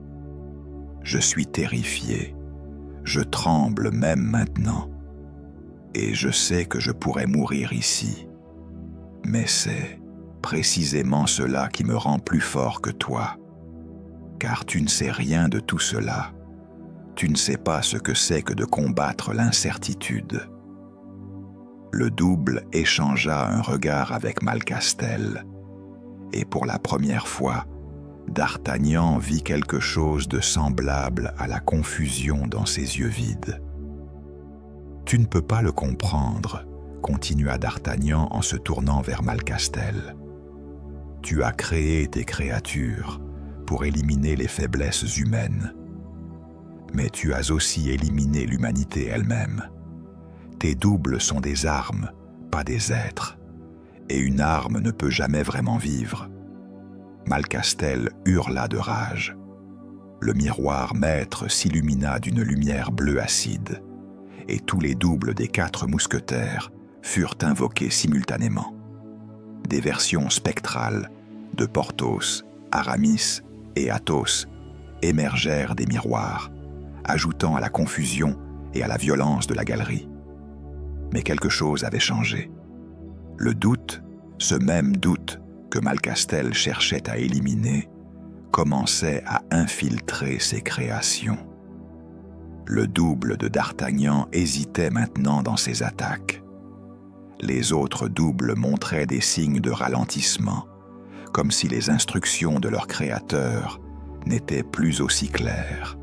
« Je suis terrifié. Je tremble même maintenant, et je sais que je pourrais mourir ici. Mais c'est précisément cela qui me rend plus fort que toi, car tu ne sais rien de tout cela. Tu ne sais pas ce que c'est que de combattre l'incertitude. » Le double échangea un regard avec Malcastel, et pour la première fois, D'Artagnan vit quelque chose de semblable à la confusion dans ses yeux vides. « Tu ne peux pas le comprendre » continua D'Artagnan en se tournant vers Malcastel. « Tu as créé tes créatures pour éliminer les faiblesses humaines. Mais tu as aussi éliminé l'humanité elle-même. Tes doubles sont des armes, pas des êtres, et une arme ne peut jamais vraiment vivre. » Malcastel hurla de rage. Le miroir maître s'illumina d'une lumière bleue acide, et tous les doubles des 4 mousquetaires furent invoqués simultanément. Des versions spectrales de Porthos, Aramis et Athos émergèrent des miroirs, ajoutant à la confusion et à la violence de la galerie. Mais quelque chose avait changé. Le doute, ce même doute que Malcastel cherchait à éliminer, commençait à infiltrer ses créations. Le double de D'Artagnan hésitait maintenant dans ses attaques. Les autres doubles montraient des signes de ralentissement, comme si les instructions de leur créateur n'étaient plus aussi claires.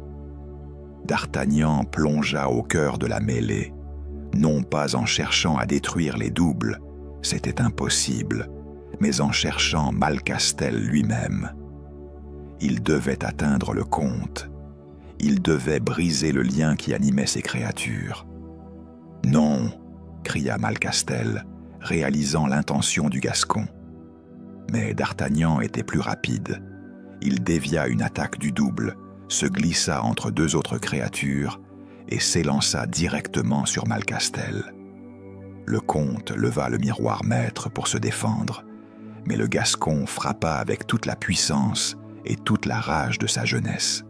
D'Artagnan plongea au cœur de la mêlée, non pas en cherchant à détruire les doubles, c'était impossible, mais en cherchant Malcastel lui-même. Il devait atteindre le comte. Il devait briser le lien qui animait ces créatures. « Non !» cria Malcastel, réalisant l'intention du Gascon. Mais d'Artagnan était plus rapide. Il dévia une attaque du double, se glissa entre deux autres créatures et s'élança directement sur Malcastel. Le comte leva le miroir maître pour se défendre, mais le Gascon frappa avec toute la puissance et toute la rage de sa jeunesse.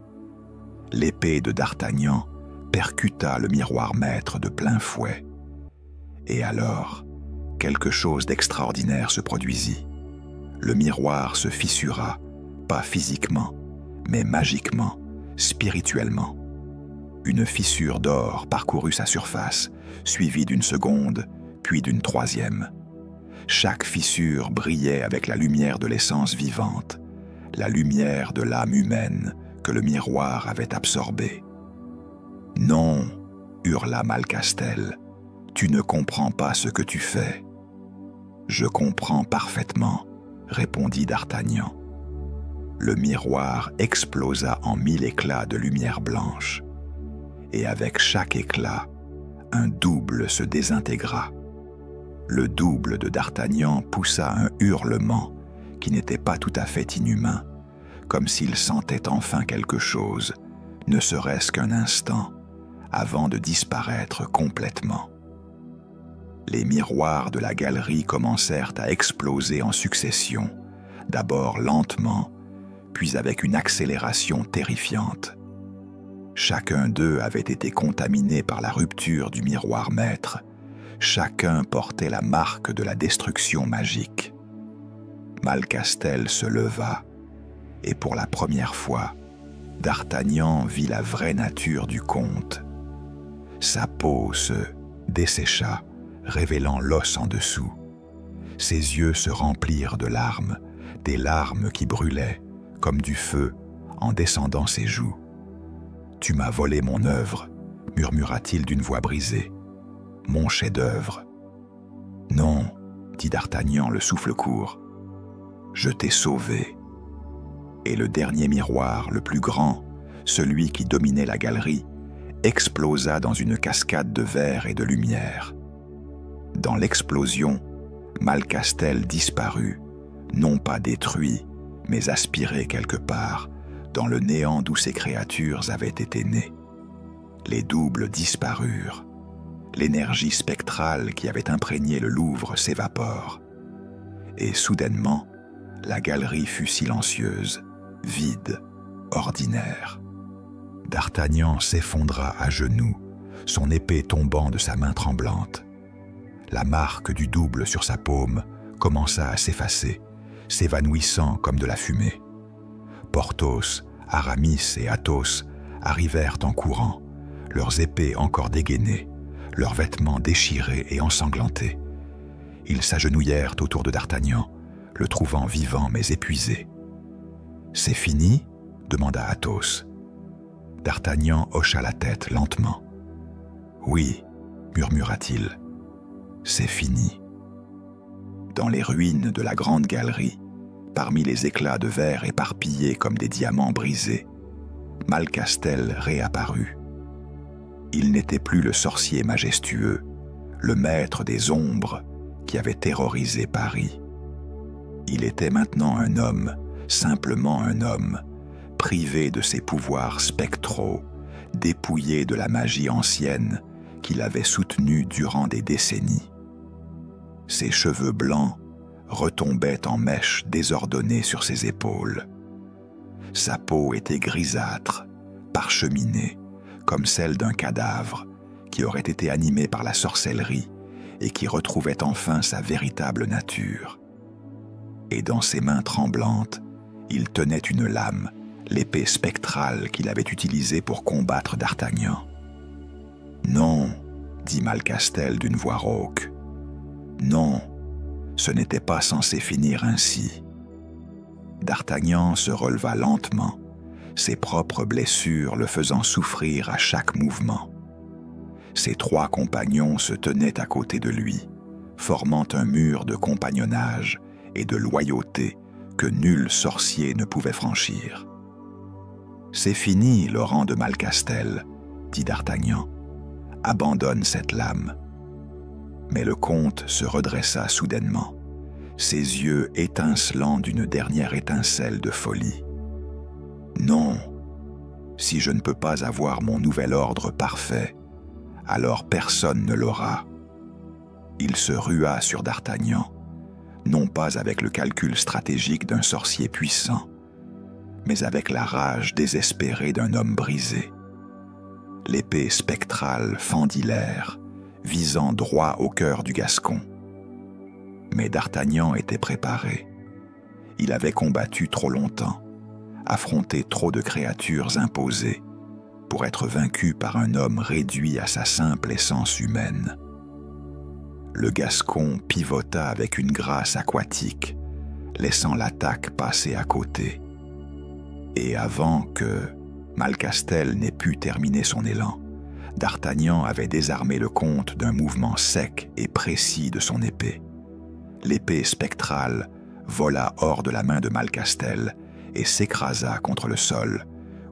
L'épée de d'Artagnan percuta le miroir maître de plein fouet. Et alors, quelque chose d'extraordinaire se produisit. Le miroir se fissura, pas physiquement, mais magiquement, spirituellement. Une fissure d'or parcourut sa surface, suivie d'une seconde, puis d'une troisième. Chaque fissure brillait avec la lumière de l'essence vivante, la lumière de l'âme humaine que le miroir avait absorbée. « Non !» hurla Malcastel, « tu ne comprends pas ce que tu fais. »« Je comprends parfaitement, » répondit d'Artagnan. Le miroir explosa en 1000 éclats de lumière blanche, et avec chaque éclat, un double se désintégra. Le double de d'Artagnan poussa un hurlement qui n'était pas tout à fait inhumain, comme s'il sentait enfin quelque chose, ne serait-ce qu'un instant, avant de disparaître complètement. Les miroirs de la galerie commencèrent à exploser en succession, d'abord lentement, puis avec une accélération terrifiante. Chacun d'eux avait été contaminé par la rupture du miroir maître. Chacun portait la marque de la destruction magique. Malcastel se leva, et pour la première fois, d'Artagnan vit la vraie nature du comte. Sa peau se dessécha, révélant l'os en dessous. Ses yeux se remplirent de larmes, des larmes qui brûlaient, comme du feu, en descendant ses joues. « Tu m'as volé mon œuvre », murmura-t-il d'une voix brisée. « Mon chef-d'œuvre. »« Non », dit d'Artagnan le souffle court. « Je t'ai sauvé. » Et le dernier miroir, le plus grand, celui qui dominait la galerie, explosa dans une cascade de verre et de lumière. Dans l'explosion, Malcastel disparut, non pas détruit, mais aspiré quelque part, dans le néant d'où ces créatures avaient été nées. Les doubles disparurent. L'énergie spectrale qui avait imprégné le Louvre s'évapore. Et soudainement, la galerie fut silencieuse, vide, ordinaire. D'Artagnan s'effondra à genoux, son épée tombant de sa main tremblante. La marque du double sur sa paume commença à s'effacer, s'évanouissant comme de la fumée. Porthos, Aramis et Athos arrivèrent en courant, leurs épées encore dégainées, leurs vêtements déchirés et ensanglantés. Ils s'agenouillèrent autour de d'Artagnan, le trouvant vivant mais épuisé. « C'est fini ?» demanda Athos. D'Artagnan hocha la tête lentement. « Oui, » murmura-t-il, « c'est fini. » Dans les ruines de la grande galerie, parmi les éclats de verre éparpillés comme des diamants brisés, Malcastel réapparut. Il n'était plus le sorcier majestueux, le maître des ombres qui avait terrorisé Paris. Il était maintenant un homme, simplement un homme, privé de ses pouvoirs spectraux, dépouillé de la magie ancienne qu'il avait soutenue durant des décennies. Ses cheveux blancs retombaient en mèches désordonnées sur ses épaules. Sa peau était grisâtre, parcheminée, comme celle d'un cadavre qui aurait été animé par la sorcellerie et qui retrouvait enfin sa véritable nature. Et dans ses mains tremblantes, il tenait une lame, l'épée spectrale qu'il avait utilisée pour combattre d'Artagnan. « Non », dit Malcastel d'une voix rauque. « Non, ce n'était pas censé finir ainsi. » D'Artagnan se releva lentement, ses propres blessures le faisant souffrir à chaque mouvement. Ses 3 compagnons se tenaient à côté de lui, formant un mur de compagnonnage et de loyauté que nul sorcier ne pouvait franchir. « C'est fini, Laurent de Malcastel, » dit d'Artagnan. « Abandonne cette lame. » Mais le comte se redressa soudainement, ses yeux étincelant d'une dernière étincelle de folie. « Non, si je ne peux pas avoir mon nouvel ordre parfait, alors personne ne l'aura. » Il se rua sur d'Artagnan, non pas avec le calcul stratégique d'un sorcier puissant, mais avec la rage désespérée d'un homme brisé. L'épée spectrale fendit l'air, visant droit au cœur du Gascon. Mais d'Artagnan était préparé. Il avait combattu trop longtemps, affronté trop de créatures imposées, pour être vaincu par un homme réduit à sa simple essence humaine. Le Gascon pivota avec une grâce aquatique, laissant l'attaque passer à côté. Et avant que Malcastel n'ait pu terminer son élan, d'Artagnan avait désarmé le comte d'un mouvement sec et précis de son épée. L'épée spectrale vola hors de la main de Malcastel et s'écrasa contre le sol,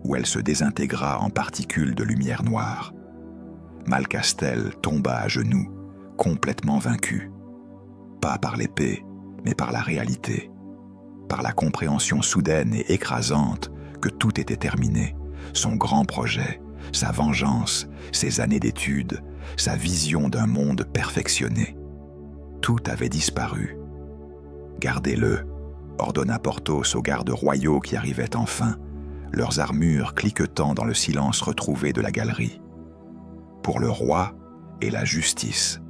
où elle se désintégra en particules de lumière noire. Malcastel tomba à genoux, complètement vaincu. Pas par l'épée, mais par la réalité, par la compréhension soudaine et écrasante que tout était terminé, son grand projet, sa vengeance, ses années d'études, sa vision d'un monde perfectionné. Tout avait disparu. « Gardez-le », ordonna Porthos aux gardes royaux qui arrivaient enfin, leurs armures cliquetant dans le silence retrouvé de la galerie. Pour le roi et la justice.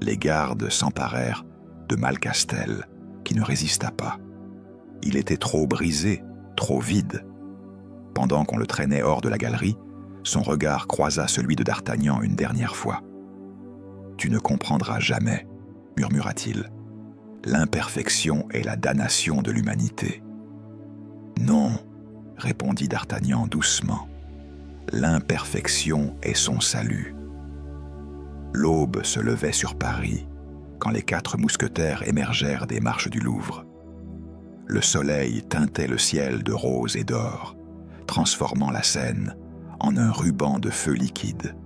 Les gardes s'emparèrent de Malcastel, qui ne résista pas. Il était trop brisé, trop vide. Pendant qu'on le traînait hors de la galerie, son regard croisa celui de d'Artagnan une dernière fois. « Tu ne comprendras jamais, » murmura-t-il. « L'imperfection est la damnation de l'humanité. »« Non, » répondit d'Artagnan doucement. « L'imperfection est son salut. » L'aube se levait sur Paris, quand les 4 mousquetaires émergèrent des marches du Louvre. Le soleil teintait le ciel de rose et d'or, transformant la Seine en un ruban de feu liquide.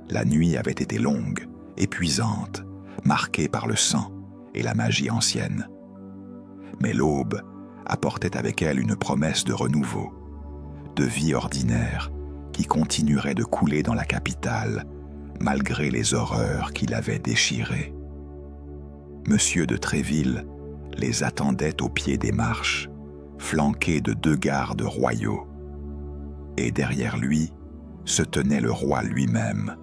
La nuit avait été longue, épuisante, marquée par le sang et la magie ancienne. Mais l'aube apportait avec elle une promesse de renouveau, de vie ordinaire qui continuerait de couler dans la capitale malgré les horreurs qui l'avaient déchirée. Monsieur de Tréville les attendait au pied des marches, flanqué de 2 gardes royaux. Et derrière lui se tenait le roi lui-même,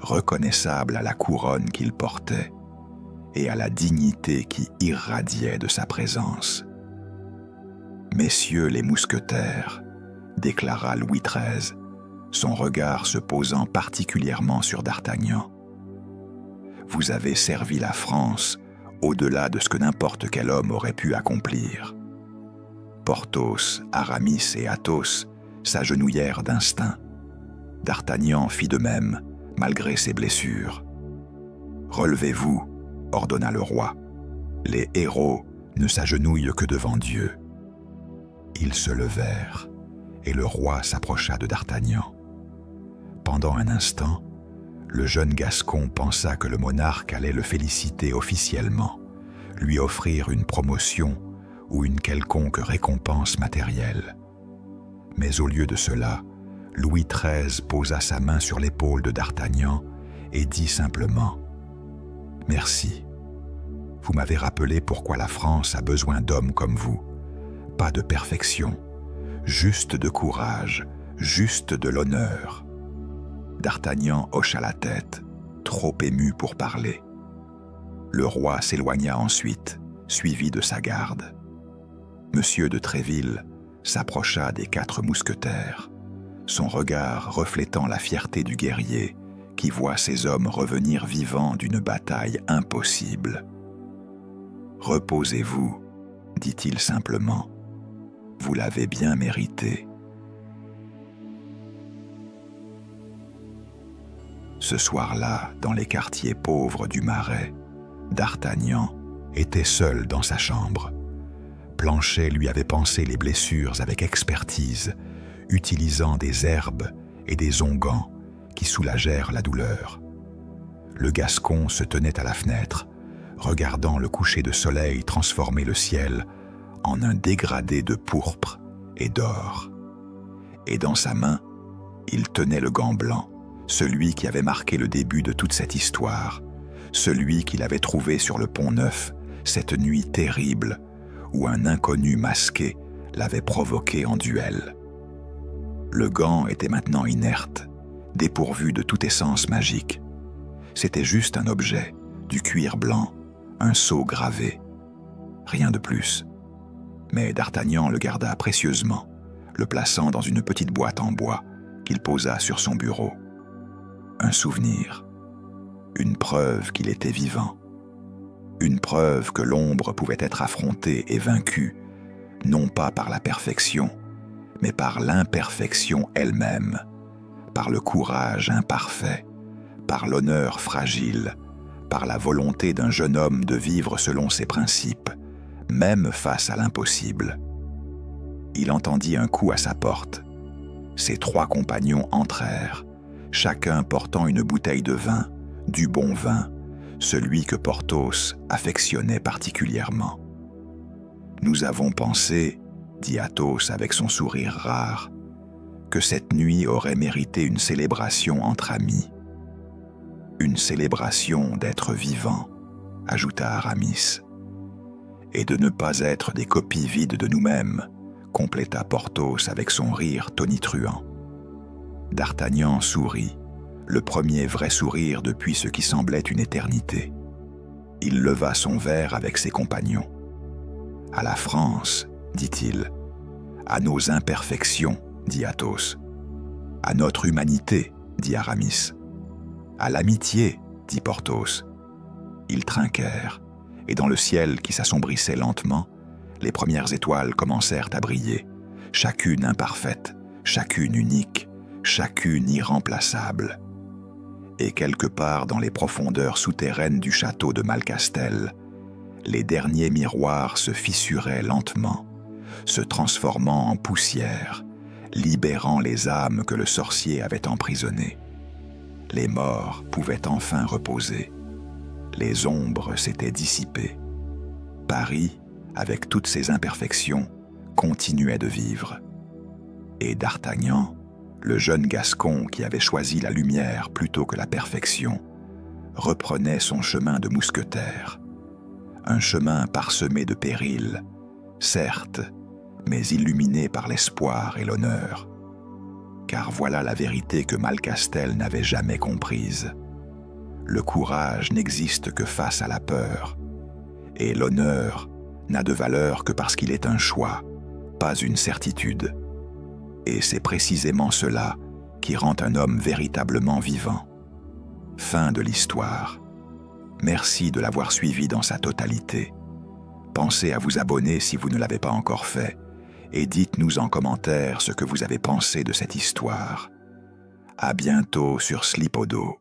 reconnaissable à la couronne qu'il portait et à la dignité qui irradiait de sa présence. « Messieurs les mousquetaires », déclara Louis XIII, son regard se posant particulièrement sur d'Artagnan. « Vous avez servi la France au-delà de ce que n'importe quel homme aurait pu accomplir. » Porthos, Aramis et Athos s'agenouillèrent d'instinct. D'Artagnan fit de même, malgré ses blessures. « Relevez-vous », ordonna le roi. « Les héros ne s'agenouillent que devant Dieu. » Ils se levèrent, et le roi s'approcha de d'Artagnan. Pendant un instant, le jeune Gascon pensa que le monarque allait le féliciter officiellement, lui offrir une promotion ou une quelconque récompense matérielle. Mais au lieu de cela, Louis XIII posa sa main sur l'épaule de d'Artagnan et dit simplement « Merci. Vous m'avez rappelé pourquoi la France a besoin d'hommes comme vous. Pas de perfection, juste de courage, juste de l'honneur. » D'Artagnan hocha la tête, trop ému pour parler. Le roi s'éloigna ensuite, suivi de sa garde. Monsieur de Tréville s'approcha des 4 mousquetaires, son regard reflétant la fierté du guerrier qui voit ses hommes revenir vivants d'une bataille impossible. « Reposez-vous, dit-il simplement. Vous l'avez bien mérité. » Ce soir-là, dans les quartiers pauvres du Marais, D'Artagnan était seul dans sa chambre. Planchet lui avait pansé les blessures avec expertise, utilisant des herbes et des onguents qui soulagèrent la douleur. Le Gascon se tenait à la fenêtre, regardant le coucher de soleil transformer le ciel en un dégradé de pourpre et d'or. Et dans sa main, il tenait le gant blanc, celui qui avait marqué le début de toute cette histoire, celui qu'il avait trouvé sur le Pont-Neuf cette nuit terrible où un inconnu masqué l'avait provoqué en duel. Le gant était maintenant inerte, dépourvu de toute essence magique. C'était juste un objet, du cuir blanc, un sceau gravé. Rien de plus. Mais D'Artagnan le garda précieusement, le plaçant dans une petite boîte en bois qu'il posa sur son bureau. Un souvenir, une preuve qu'il était vivant, une preuve que l'ombre pouvait être affrontée et vaincue, non pas par la perfection, mais par l'imperfection elle-même, par le courage imparfait, par l'honneur fragile, par la volonté d'un jeune homme de vivre selon ses principes, même face à l'impossible. Il entendit un coup à sa porte. Ses 3 compagnons entrèrent, chacun portant une bouteille de vin, du bon vin, celui que Porthos affectionnait particulièrement. « Nous avons pensé, » dit Athos avec son sourire rare, « que cette nuit aurait mérité une célébration entre amis. »« Une célébration d'être vivant, » ajouta Aramis. « Et de ne pas être des copies vides de nous-mêmes, » compléta Porthos avec son rire tonitruant. D'Artagnan sourit, le premier vrai sourire depuis ce qui semblait une éternité. Il leva son verre avec ses compagnons. « À la France, dit-il. « À nos imperfections, dit Athos. « À notre humanité, dit Aramis. « À l'amitié, dit Porthos. » Ils trinquèrent, et dans le ciel qui s'assombrissait lentement, les premières étoiles commencèrent à briller, chacune imparfaite, chacune unique, chacune irremplaçable. Et quelque part dans les profondeurs souterraines du château de Malcastel, les derniers miroirs se fissuraient lentement, se transformant en poussière, libérant les âmes que le sorcier avait emprisonnées. Les morts pouvaient enfin reposer. Les ombres s'étaient dissipées. Paris, avec toutes ses imperfections, continuait de vivre. Et D'Artagnan, le jeune Gascon qui avait choisi la lumière plutôt que la perfection, reprenait son chemin de mousquetaire. Un chemin parsemé de périls, certes, mais illuminé par l'espoir et l'honneur. Car voilà la vérité que Malcastel n'avait jamais comprise. Le courage n'existe que face à la peur, et l'honneur n'a de valeur que parce qu'il est un choix, pas une certitude. Et c'est précisément cela qui rend un homme véritablement vivant. Fin de l'histoire. Merci de l'avoir suivi dans sa totalité. Pensez à vous abonner si vous ne l'avez pas encore fait, et dites-nous en commentaire ce que vous avez pensé de cette histoire. À bientôt sur Slipodo.